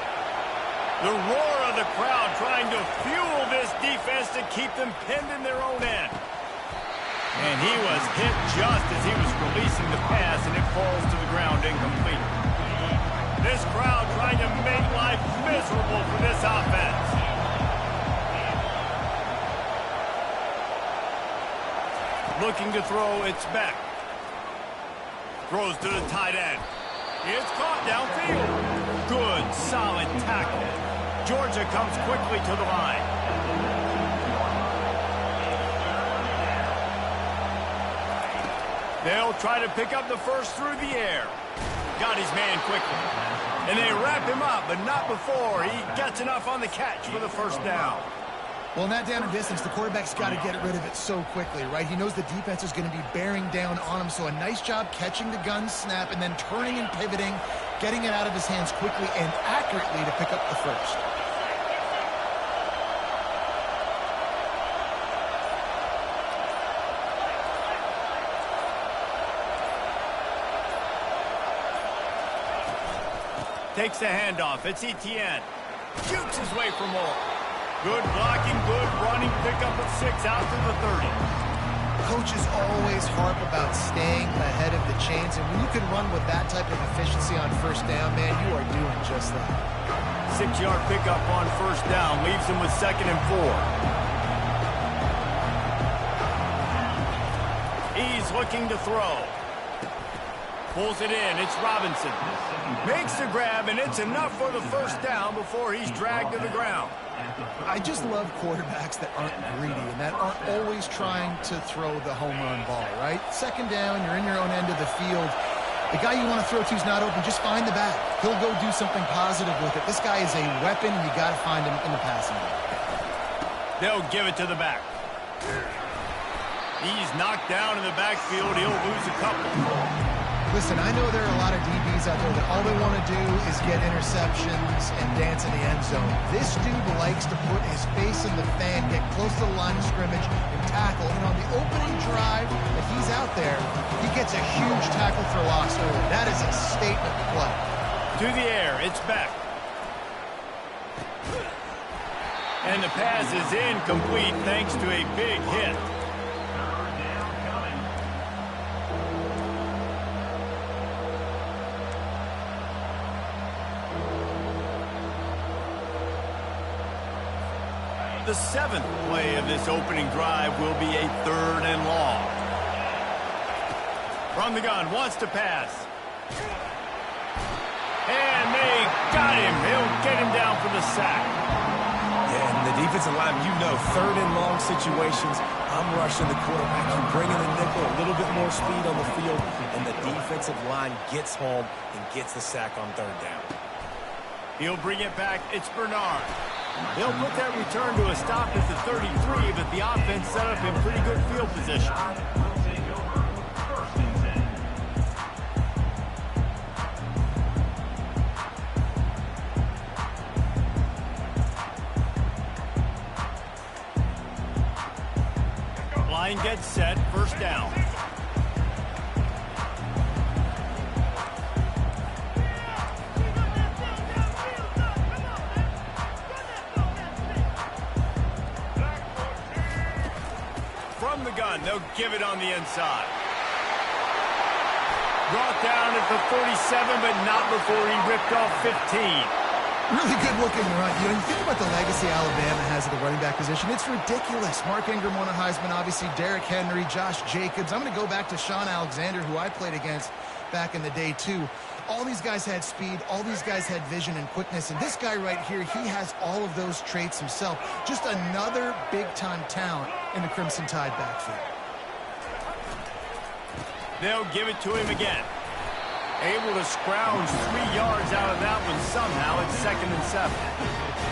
The roar of the crowd trying to fuel this defense to keep them pinned in their own end. And he was hit just as he was releasing the pass, and it falls to the ground incomplete. This crowd trying to make life miserable for this offense. Looking to throw, it's back. Throws to the tight end. It's caught downfield. Good, solid tackle. Georgia comes quickly to the line. They'll try to pick up the first through the air. Got his man quickly. And they wrap him up, but not before he gets enough on the catch for the first down. Well, in that down and distance, the quarterback's got to get rid of it so quickly, right? He knows the defense is going to be bearing down on him, so a nice job catching the gun snap and then turning and pivoting, getting it out of his hands quickly and accurately to pick up the first. Takes the handoff. It's Etienne. Shoots his way for more. Good blocking, good running, pickup of 6 out to the 30. Coaches always harp about staying ahead of the chains, and when you can run with that type of efficiency on first down, man, you are doing just that. 6-yard pickup on first down leaves him with 2nd and 4. He's looking to throw. Pulls it in. It's Robinson. Makes the grab, and it's enough for the first down before he's dragged to the ground. I just love quarterbacks that aren't greedy and that aren't always trying to throw the home run ball, right? 2nd down, you're in your own end of the field. The guy you want to throw to is not open. Just find the back. He'll go do something positive with it. This guy is a weapon, and you got to find him in the passing game. They'll give it to the back. He's knocked down in the backfield. He'll lose a couple. Listen, I know there are a lot of DBs out there that all they want to do is get interceptions and dance in the end zone. This dude likes to put his face in the fan, get close to the line of scrimmage, and tackle. And on the opening drive that he's out there, he gets a huge tackle for loss early. That is a statement play. To the air, it's back. And the pass is incomplete thanks to a big hit. The 7th play of this opening drive will be a 3rd and long. From the gun, wants to pass. And they got him. He'll get him down for the sack. Yeah, And the defensive line, you know, third and long situations, I'm rushing the quarterback. You bring in the nickel, a little bit more speed on the field, and the defensive line gets home and gets the sack on third down. He'll bring it back. It's Bernard. They'll put that return to a stop at the 33, but the offense set up in pretty good field position. Line gets set, first down. From the gun, they'll give it on the inside. Brought down at the 47, but not before he ripped off 15. Really good looking run. You know, you think about the legacy Alabama has at the running back position. It's ridiculous. Mark Ingram won a Heisman, obviously. Derrick Henry, Josh Jacobs. I'm going to go back to Sean Alexander, who I played against back in the day, too. All these guys had speed. All these guys had vision and quickness. And this guy right here, he has all of those traits himself. Just another big-time talent in the Crimson Tide backfield. They'll give it to him again. Able to scrounge 3 yards out of that one somehow. It's 2nd and 7.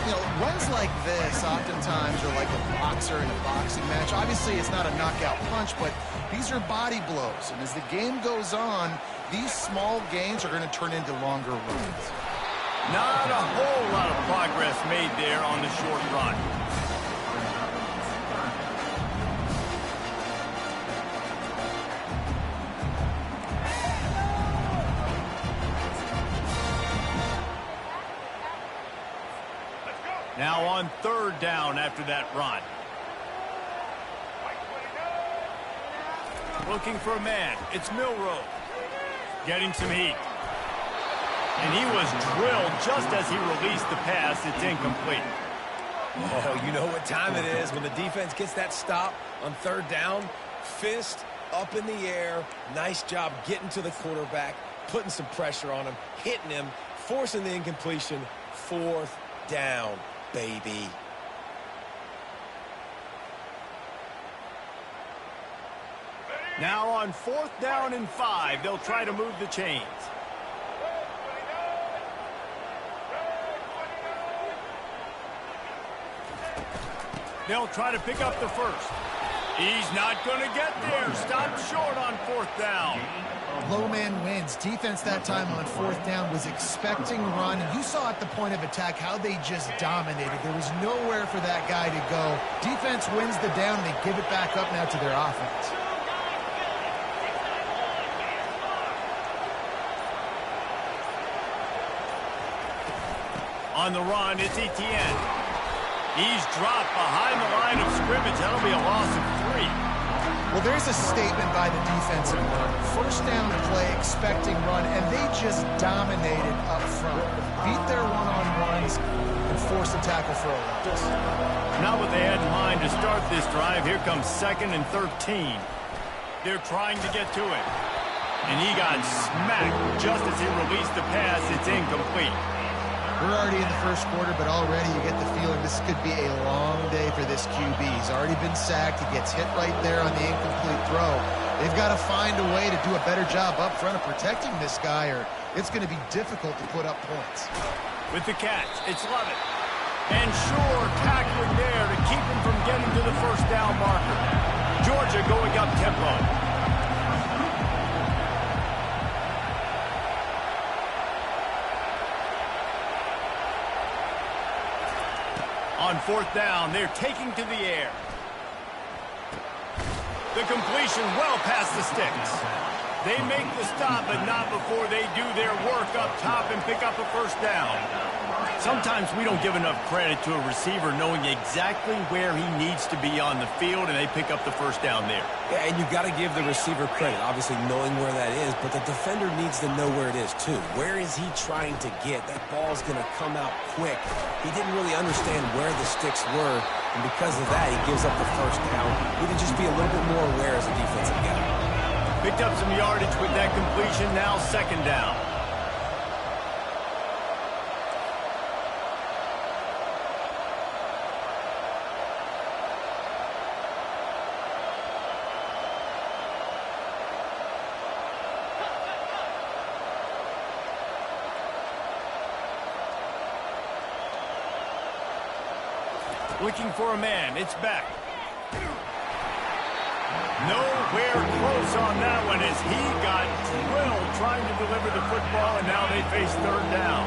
You know, runs like this oftentimes are like a boxer in a boxing match. Obviously, it's not a knockout punch, but these are body blows. And as the game goes on, these small gains are going to turn into longer runs. Not a whole lot of progress made there on the short run. Now on third down after that run. Looking for a man. It's Milroe. Getting some heat. And he was drilled just as he released the pass. It's incomplete. Oh, you know what time it is when the defense gets that stop on third down. Fist up in the air. Nice job getting to the quarterback, putting some pressure on him, hitting him, forcing the incompletion. Fourth down, baby. Now on 4th down and 5, they'll try to move the chains. They'll try to pick up the first. He's not going to get there. Stopped short on 4th down. Low man wins. Defense that time on 4th down was expecting run. You saw at the point of attack how they just dominated. There was nowhere for that guy to go. Defense wins the down. They give it back up now to their offense. On the run, it's Etienne. He's dropped behind the line of scrimmage. That'll be a loss of 3. Well, there's a statement by the defensive line. First down play, expecting run, and they just dominated up front. Beat their one-on-ones and forced a tackle for a loss. Not what they had in mind to start this drive. Here comes 2nd and 13. They're trying to get to it. And he got smacked just as he released the pass. It's incomplete. We're already in the first quarter, but already you get the feeling this could be a long day for this QB. He's already been sacked. He gets hit right there on the incomplete throw. They've got to find a way to do a better job up front of protecting this guy, or it's going to be difficult to put up points. With the catch, it's Lovett. And sure, tackling there to keep him from getting to the first down marker. Georgia going up tempo. On 4th down, they're taking to the air. The completion well past the sticks. They make the stop, but not before they do their work up top and pick up a first down. Sometimes we don't give enough credit to a receiver knowing exactly where he needs to be on the field, and they pick up the first down there. Yeah, and you've got to give the receiver credit, obviously knowing where that is, but the defender needs to know where it is too. Where is he trying to get? That ball's going to come out quick. He didn't really understand where the sticks were, and because of that, he gives up the first down. We need to just be a little bit more aware as a defensive guy. Picked up some yardage with that completion, now 2nd down. Looking for a man. It's Beck. Nowhere close on that one as he got drilled trying to deliver the football, and now they face third down.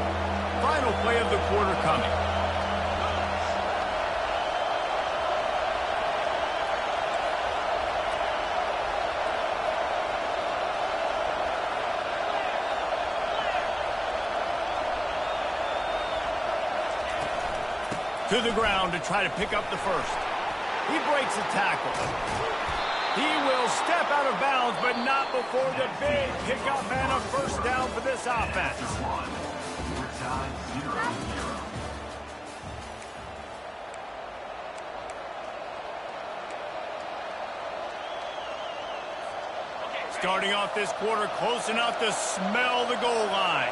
Final play of the quarter coming. To the ground to try to pick up the first. He breaks a tackle. He will step out of bounds, but not before the big pickup and a first down for this offense. Starting off this quarter close enough to smell the goal line.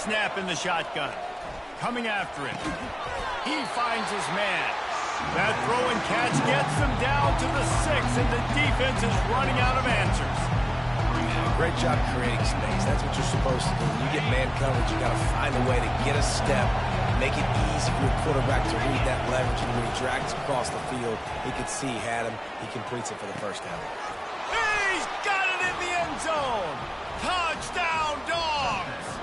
Snap in the shotgun. Coming after it. He finds his man. That throw and catch gets them down to the 6, and the defense is running out of answers. Great job creating space. That's what you're supposed to do. When you get man coverage, you got to find a way to get a step, make it easy for your quarterback to read that leverage, and when he drags across the field, he can see he had him. He completes it for the first down. He's got it in the end zone. Touchdown, Dogs!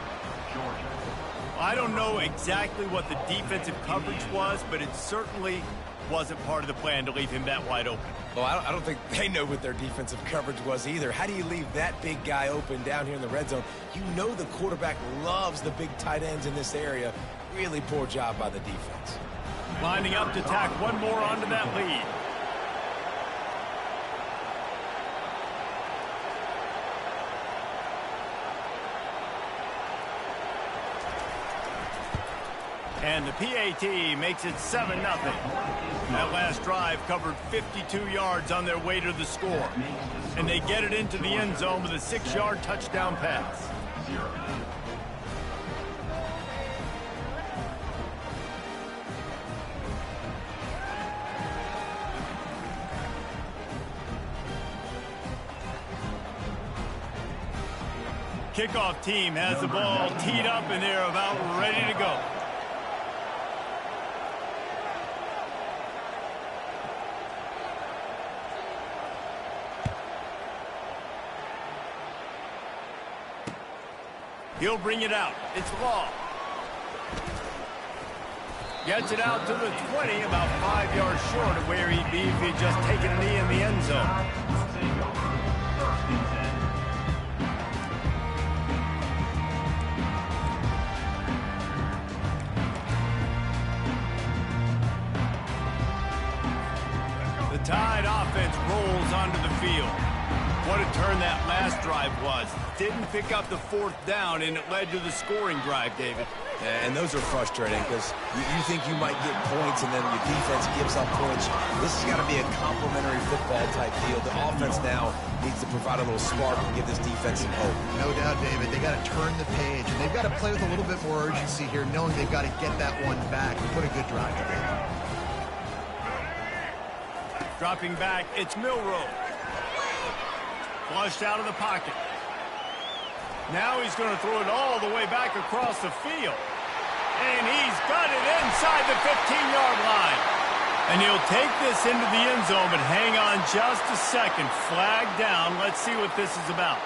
I don't know exactly what the defensive coverage was, but it certainly wasn't part of the plan to leave him that wide open. Well, I don't think they know what their defensive coverage was either. How do you leave that big guy open down here in the red zone? You know the quarterback loves the big tight ends in this area. Really poor job by the defense. Lining up to tack one more onto that lead. And the PAT makes it 7-0. That last drive covered 52 yards on their way to the score. And they get it into the end zone with a 6-yard touchdown pass. Kickoff team has the ball teed up, and they're about ready to go. He'll bring it out. It's Law. Gets it out to the 20, about 5 yards short of where he'd be if he'd just taken a knee in the end zone. The Tide offense rolls onto the field. What a turn that last drive was. Didn't pick up the fourth down, and it led to the scoring drive, David. Yeah, and those are frustrating because you think you might get points, and then your defense gives up points. This has got to be a complementary football-type deal. The offense now needs to provide a little spark and give this defense some hope. No doubt, David. They got to turn the page, and they've got to play with a little bit more urgency here, knowing they've got to get that one back and put a good drive together. Dropping back, it's Milroe. Flushed out of the pocket. Now he's going to throw it all the way back across the field. And he's got it inside the 15-yard line. And he'll take this into the end zone, but hang on just a second. Flag down. Let's see what this is about.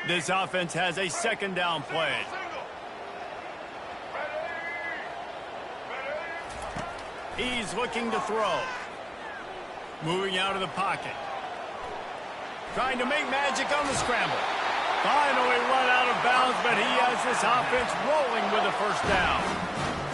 This offense has a second down play. He's looking to throw. Moving out of the pocket. Trying to make magic on the scramble. Finally run out of bounds, but he has this offense rolling with a first down.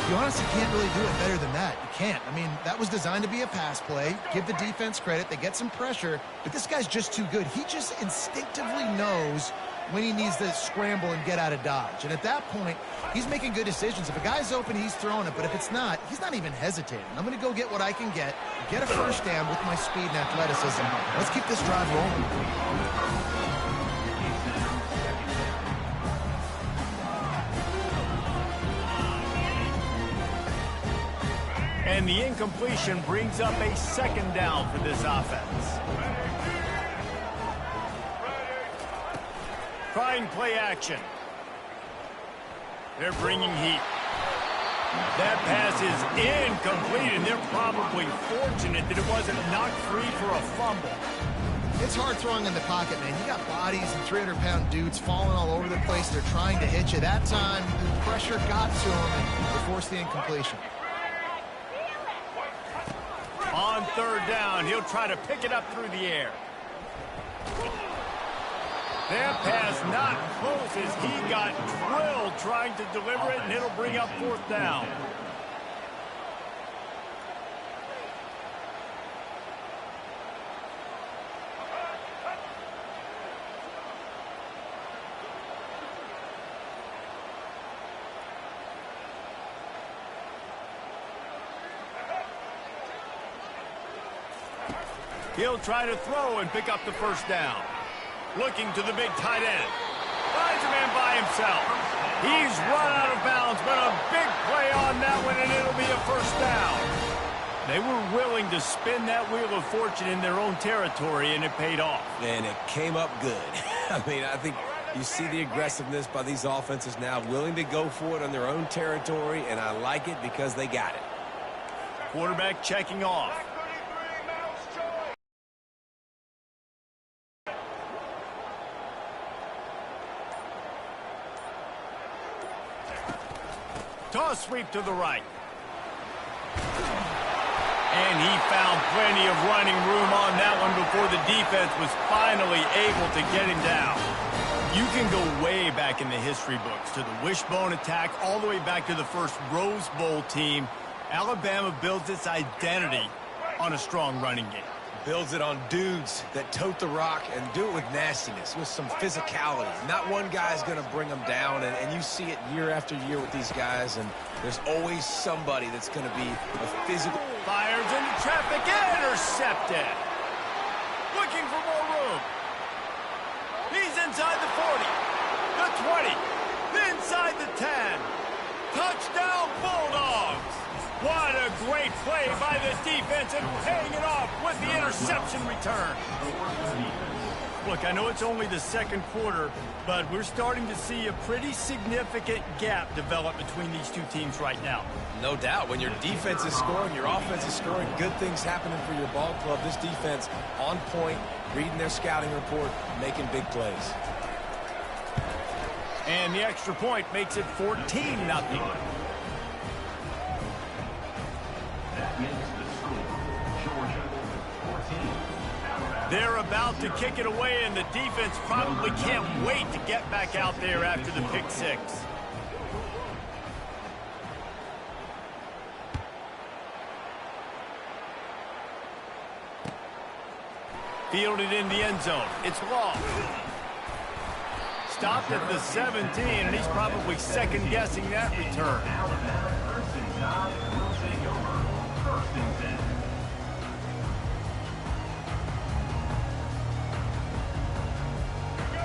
You honestly can't really do it better than that. You can't. I mean, that was designed to be a pass play. Give the defense credit. They get some pressure, but this guy's just too good. He just instinctively knows when he needs to scramble and get out of dodge. And at that point, he's making good decisions. If a guy's open, he's throwing it. But if it's not, he's not even hesitating. I'm going to go get what I can get a first down with my speed and athleticism. Let's keep this drive rolling. And the incompletion brings up a second down for this offense. Trying play action. They're bringing heat. That pass is incomplete, and they're probably fortunate that it wasn't knocked free for a fumble. It's hard throwing in the pocket, man. You got bodies and 300-pound dudes falling all over the place. They're trying to hit you. That time, the pressure got to them, and they forced the incompletion. On third down, he'll try to pick it up through the air. That pass not close as he got drilled trying to deliver it, and it'll bring up fourth down. He'll try to throw and pick up the first down. Looking to the big tight end. Finds a man by himself. He's run out of bounds, but a big play on that one, and it'll be a first down. They were willing to spin that wheel of fortune in their own territory, and it paid off. And it came up good. I mean, I think you see the aggressiveness by these offenses now, willing to go for it on their own territory, and I like it because they got it. Quarterback checking off. Toss sweep to the right. And he found plenty of running room on that one before the defense was finally able to get him down. You can go way back in the history books to the wishbone attack all the way back to the first Rose Bowl team. Alabama builds its identity on a strong running game. Builds it on dudes that tote the rock and do it with nastiness, with some physicality. Not one guy's going to bring them down, and you see it year after year with these guys, and there's always somebody that's going to be a physical. Fires into traffic, intercepted. Looking for more room. He's inside the 40, the 20, inside the 10. Touchdown, Bulldogs. What a great play by the defense and paying it off with the interception return. Look, I know it's only the second quarter, but we're starting to see a pretty significant gap develop between these two teams right now. No doubt. When your defense is scoring, your offense is scoring, good things happening for your ball club. This defense on point, reading their scouting report, making big plays. And the extra point makes it 14-0. They're about to kick it away, and the defense probably can't wait to get back out there after the pick six. Fielded in the end zone. It's long. Stopped at the 17, and he's probably second-guessing that return.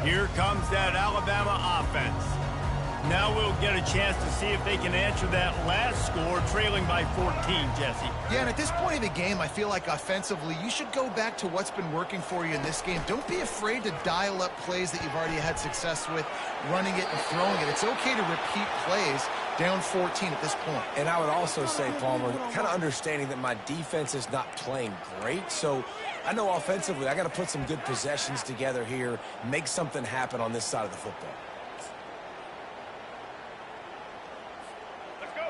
Here comes that Alabama offense. Now we'll get a chance to see if they can answer that last score, trailing by 14, Jesse. Yeah, and at this point of the game, I feel like offensively, you should go back to what's been working for you in this game. Don't be afraid to dial up plays that you've already had success with, running it and throwing it. It's okay to repeat plays down 14 at this point. And I would also say, Palmer, kind of understanding that my defense is not playing great, so I know offensively I got to put some good possessions together here, make something happen on this side of the football.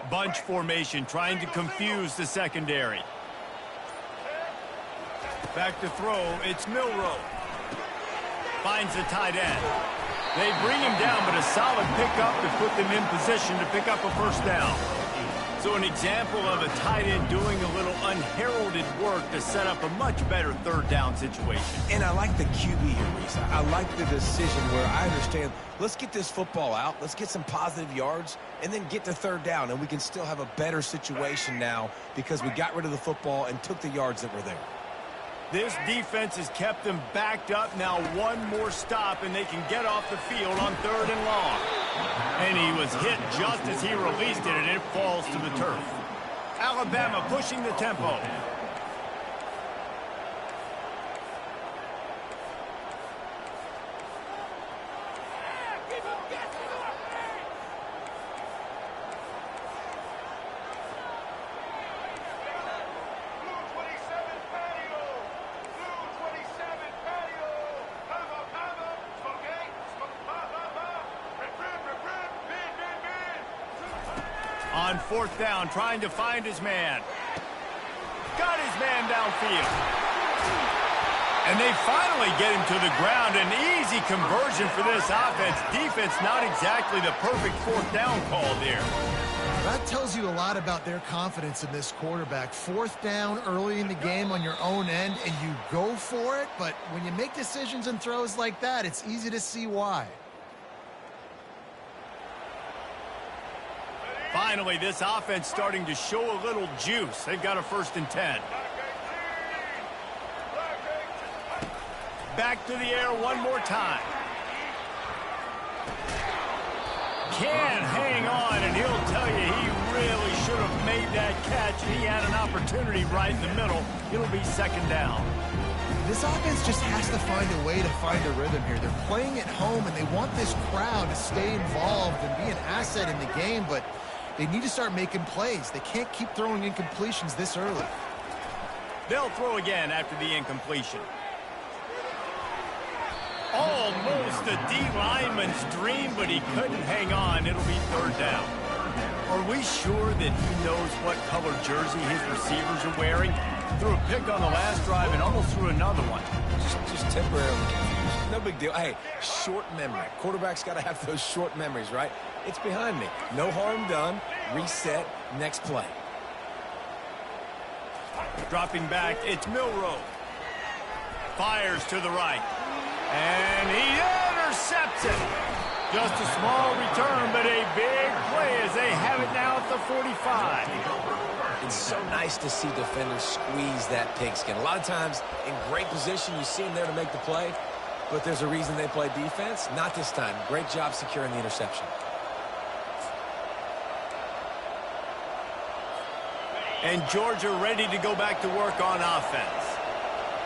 Bunch formation, trying to confuse the secondary. Back to throw, it's Milroe. Finds the tight end. They bring him down, but a solid pickup to put them in position to pick up a first down. So an example of a tight end doing a little unheralded work to set up a much better third down situation. And I like the QB here, Reese. I like the decision where I understand, let's get this football out, let's get some positive yards, and then get to third down, and we can still have a better situation now because we got rid of the football and took the yards that were there. This defense has kept them backed up. Now one more stop, and they can get off the field on third and long. And he was hit just as he released it, and it falls to the turf. Alabama pushing the tempo. On fourth down, trying to find his man. Got his man downfield. And they finally get him to the ground. An easy conversion for this offense. Defense not exactly the perfect fourth down call there. That tells you a lot about their confidence in this quarterback. Fourth down early in the game on your own end, and you go for it. But when you make decisions and throws like that, it's easy to see why. Finally, this offense starting to show a little juice. They've got a 1st and 10. Back to the air one more time. Can hang on, and he'll tell you he really should have made that catch. He had an opportunity right in the middle. It'll be 2nd down. This offense just has to find a way to find a rhythm here. They're playing at home, and they want this crowd to stay involved and be an asset in the game, but they need to start making plays. They can't keep throwing incompletions this early. They'll throw again after the incompletion. Almost a D-lineman's dream, but he couldn't hang on. It'll be 3rd down. Are we sure that he knows what color jersey his receivers are wearing? Threw a pick on the last drive and almost threw another one. Just temporarily confused. No big deal. Hey, short memory. Quarterback's got to have those short memories, right? It's behind me. No harm done. Reset. Next play. Dropping back, it's Milroe. Fires to the right. And he intercepts it. Just a small return, but a big play as they have it now at the 45. It's so nice to see defenders squeeze that pigskin. A lot of times in great position, you see them there to make the play, but there's a reason they play defense. Not this time. Great job securing the interception. And Georgia ready to go back to work on offense.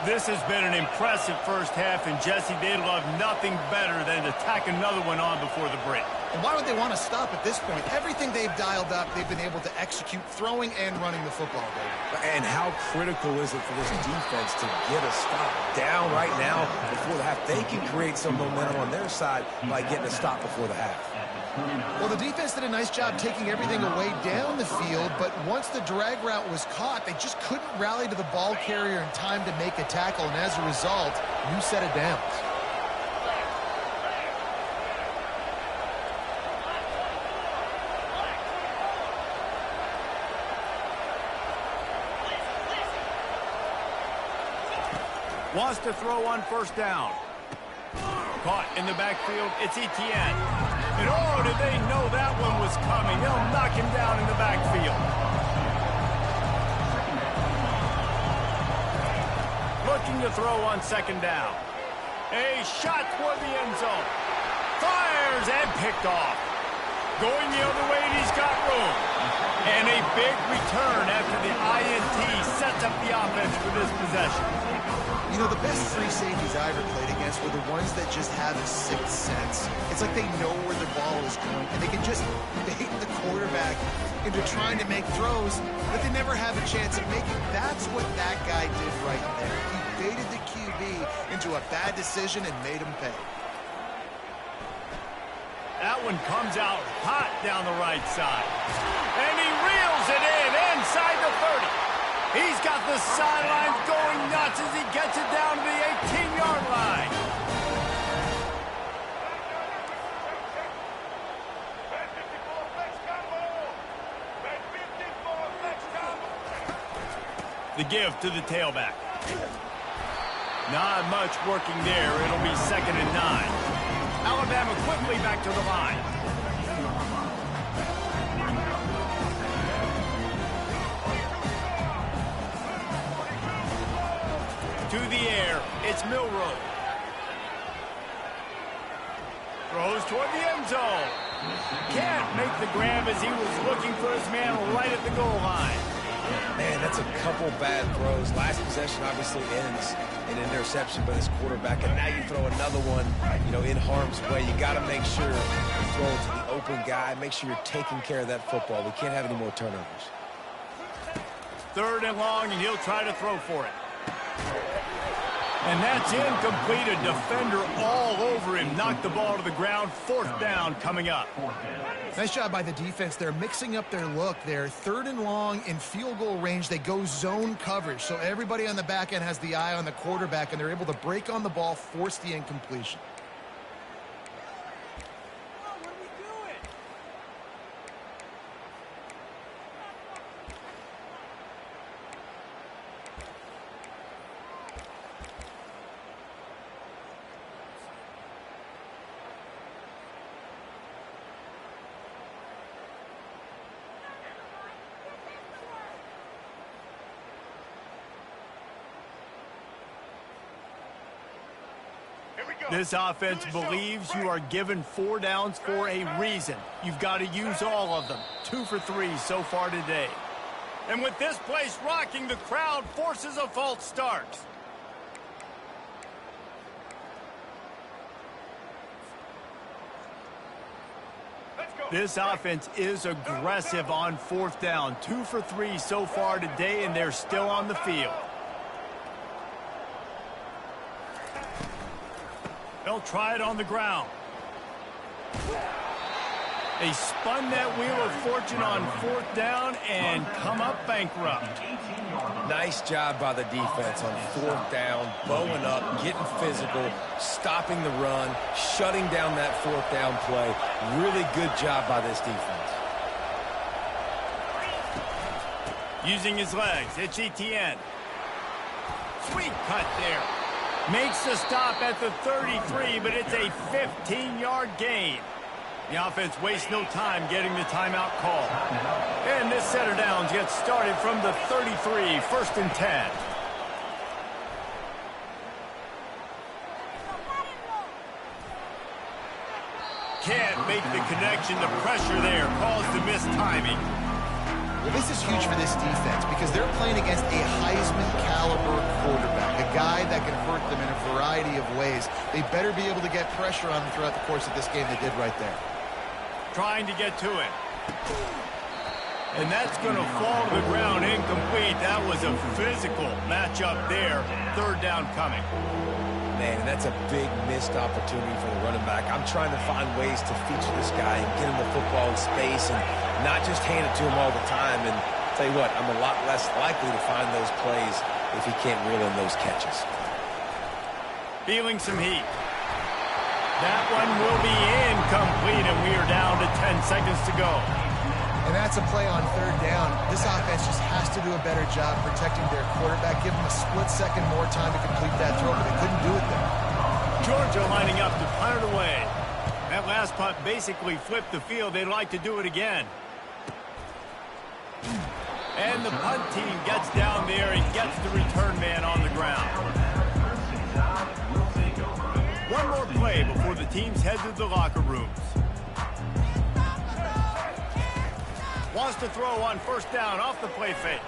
This has been an impressive first half, and Jesse, they'd love nothing better than to tack another one on before the break. And why would they want to stop at this point? Everything they've dialed up, they've been able to execute throwing and running the football game. And how critical is it for this defense to get a stop down right now before the half? They can create some momentum on their side by getting a stop before the half. Well, the defense did a nice job taking everything away down the field, but once the drag route was caught, they just couldn't rally to the ball carrier in time to make a tackle, and as a result, new set of downs. Wants to throw on 1st down. Caught in the backfield, it's Etienne. And oh, did they know that one was coming? They'll knock him down in the backfield. Looking to throw on 2nd down. A shot toward the end zone. Fires and picked off. Going the other way, and he's got room. And a big return after the INT sets up the offense for this possession. You know, the best free safeties I ever played against were the ones that just have a sixth sense. It's like they know where the ball is going, and they can just bait the quarterback into trying to make throws that they never have a chance of making. That's what that guy did right there. He baited the QB into a bad decision and made him pay. That one comes out hot down the right side. And he reels it in inside the 30. He's got the sideline going nuts as he gets it down to the 18-yard line. The give to the tailback. Not much working there. It'll be 2nd and 9. Alabama quickly back to the line. To the air, it's Milroe. Throws toward the end zone. Can't make the grab as he was looking for his man right at the goal line. Man, that's a couple bad throws. Last possession obviously ends in an interception by this quarterback, and now you throw another one, you know, in harm's way. You got to make sure you throw it to the open guy. Make sure you're taking care of that football. We can't have any more turnovers. 3rd and long, and he'll try to throw for it. And that's incomplete. A defender all over him. Knocked the ball to the ground. 4th down coming up. Nice job by the defense. They're mixing up their look. They're 3rd and long in field goal range. They go zone coverage. So everybody on the back end has the eye on the quarterback, and they're able to break on the ball, force the incompletion. This offense believes you are given 4 downs for a reason. You've got to use all of them. 2 for 3 so far today. And with this place rocking, the crowd forces a false start. This offense is aggressive on 4th down. 2 for 3 so far today, and they're still on the field. They'll try it on the ground. They spun that wheel of fortune on 4th down and come up bankrupt. Nice job by the defense on 4th down, bowing up, getting physical, stopping the run, shutting down that 4th down play. Really good job by this defense. Using his legs, it's Etienne. Sweet cut there. Makes the stop at the 33, but it's a 15-yard gain. The offense wastes no time getting the timeout call. And this set of downs gets started from the 33, 1st and 10. Can't make the connection. The pressure there caused the missed timing. Well, this is huge for this defense because they're playing against a Heisman-caliber quarterback, a guy that can hurt them in a variety of ways. They better be able to get pressure on him throughout the course of this game. They did right there. Trying to get to it. And that's going to fall to the ground incomplete. That was a physical matchup there. 3rd down coming. Man, that's a big missed opportunity for the running back. I'm trying to find ways to feature this guy and get him the football in space and not just hand it to him all the time. And tell you what, I'm a lot less likely to find those plays if he can't reel in those catches. Feeling some heat. That one will be incomplete, and we are down to 10 seconds to go. And that's a play on 3rd down. This offense just has to do a better job protecting their quarterback. Give them a split second more time to complete that throw, but they couldn't do it there. Georgia lining up to punt it away. That last punt basically flipped the field. They'd like to do it again. And the punt team gets down there and gets the return man on the ground. One more play before the teams head to the locker rooms. Wants to throw on 1st down off the play fake.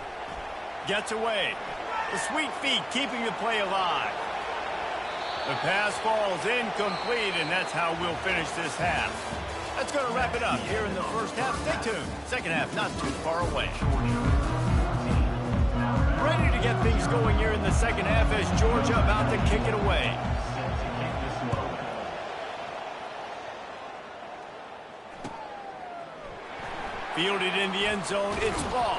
Gets away. The sweet feet keeping the play alive. The pass falls incomplete, and that's how we'll finish this half. That's going to wrap it up here in the 1st half. Stay tuned. 2nd half not too far away. Ready to get things going here in the 2nd half as Georgia about to kick it away. Fielded in the end zone, it's Law.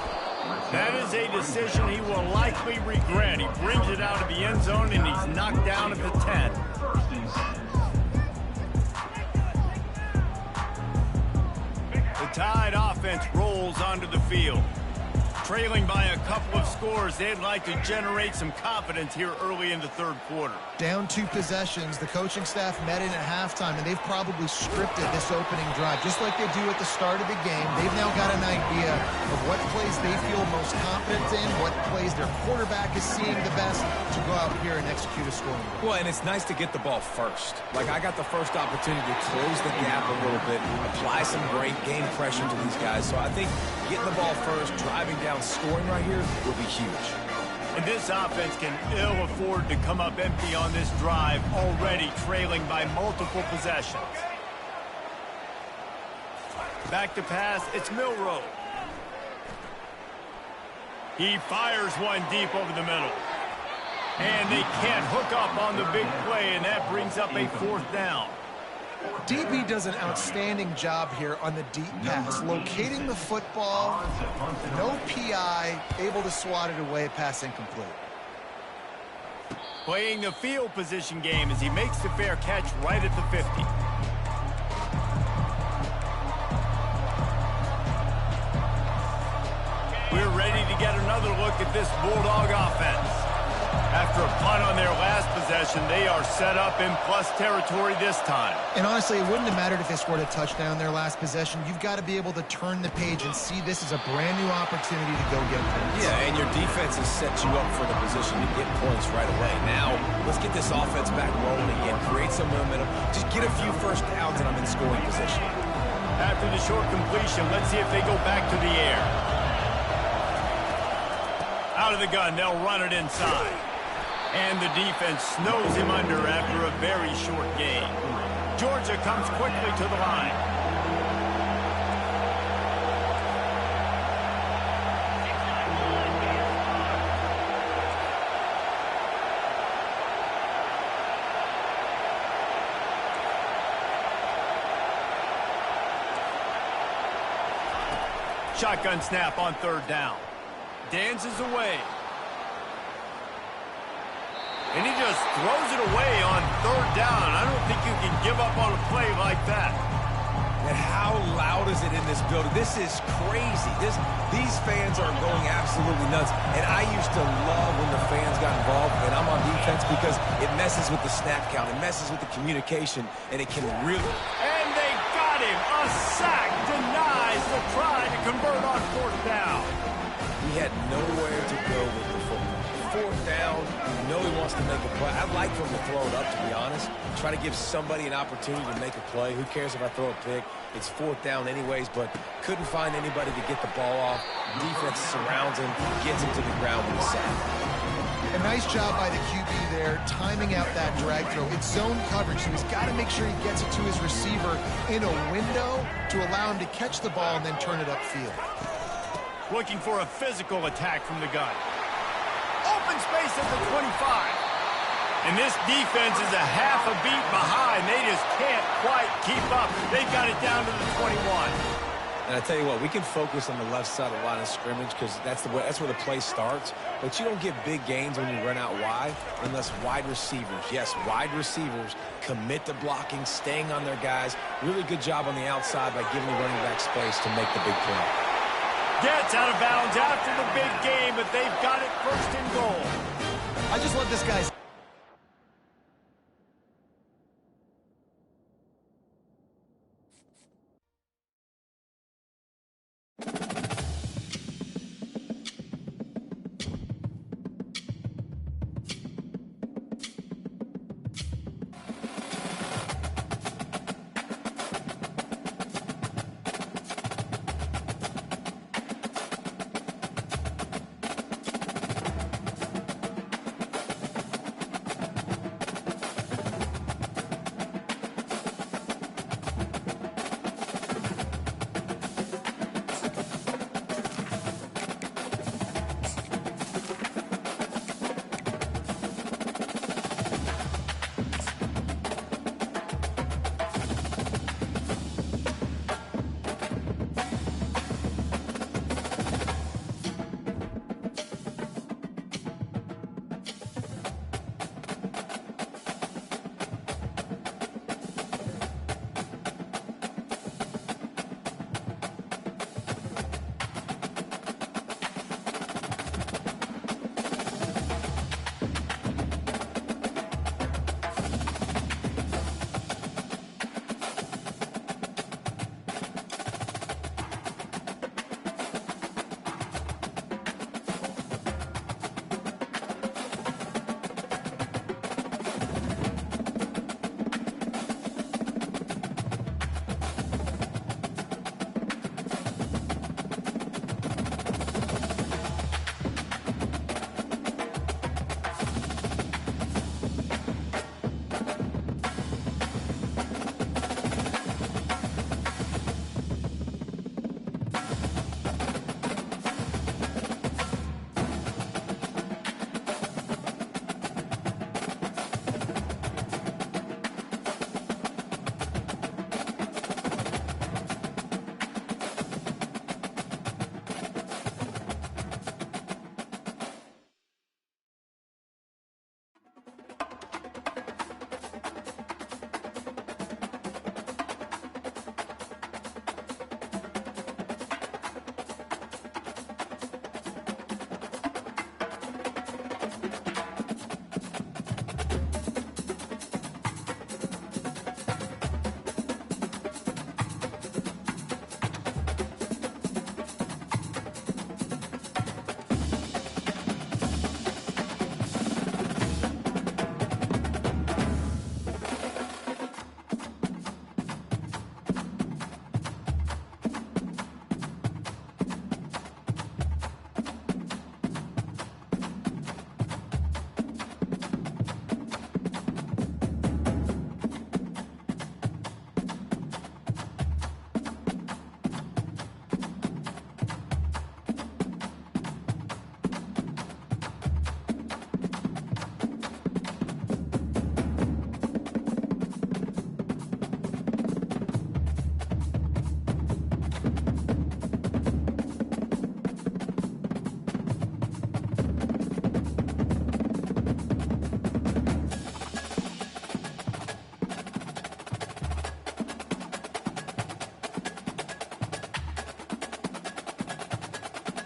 That is a decision he will likely regret. He brings it out of the end zone, and he's knocked down at the 10. The Tide offense rolls onto the field. Trailing by a couple of scores, they'd like to generate some confidence here early in the 3rd quarter. Down 2 possessions, the coaching staff met in at halftime, and they've probably scripted this opening drive, just like they do at the start of the game. They've now got an idea of what plays they feel most confident in, what plays their quarterback is seeing the best to go out here and execute a scoring drive. Well, and it's nice to get the ball first. Like, I got the first opportunity to close the gap a little bit, apply some great game pressure to these guys. So I think you getting the ball first, driving down, scoring right here will be huge. And this offense can ill afford to come up empty on this drive, already trailing by multiple possessions. Back to pass, it's Milroe. He fires one deep over the middle. And they can't hook up on the big play, and that brings up a 4th down. DB does an outstanding job here on the deep pass, locating the football, no PI, able to swat it away, pass incomplete. Playing the field position game as he makes the fair catch right at the 50. We're ready to get another look at this Bulldog offense. After a punt on their last possession, they are set up in plus territory this time. And honestly, it wouldn't have mattered if they scored a touchdown their last possession. You've got to be able to turn the page and see this as a brand new opportunity to go get points. Yeah, and your defense has set you up for the position to get points right away. Now, let's get this offense back rolling again, create some momentum, just get a few first downs, and I'm in scoring position. After the short completion, let's see if they go back to the air. Out of the gun, they'll run it inside. And the defense snows him under after a very short gain. Georgia comes quickly to the line. Shotgun snap on 3rd down. Dances away. And he just throws it away on 3rd down. I don't think you can give up on a play like that. And how loud is it in this building? This is crazy. These fans are going absolutely nuts. And I used to love when the fans got involved, and I'm on defense because it messes with the snap count. It messes with the communication, and it can really... And they got him. A sack denies the try to convert on 4th down. He had nowhere to go with the football. 4th down, you know he wants to make a play. I'd like for him to throw it up, to be honest. Try to give somebody an opportunity to make a play. Who cares if I throw a pick? It's 4th down anyways, but couldn't find anybody to get the ball off. Defense surrounds him, gets him to the ground with a sack. A nice job by the QB there, timing out that drag throw. It's zone coverage, so he's got to make sure he gets it to his receiver in a window to allow him to catch the ball and then turn it upfield. Looking for a physical attack from the gun. Open space at the 25. And this defense is a half a beat behind. They just can't quite keep up. They've got it down to the 21. And I tell you what, we can focus on the left side of the line of scrimmage because that's where the play starts. But you don't get big gains when you run out wide unless wide receivers, yes, wide receivers, commit to blocking, staying on their guys. Really good job on the outside by giving the running back space to make the big play. Gets out of bounds after the big game, but they've got it 1st and goal. I just love this guy's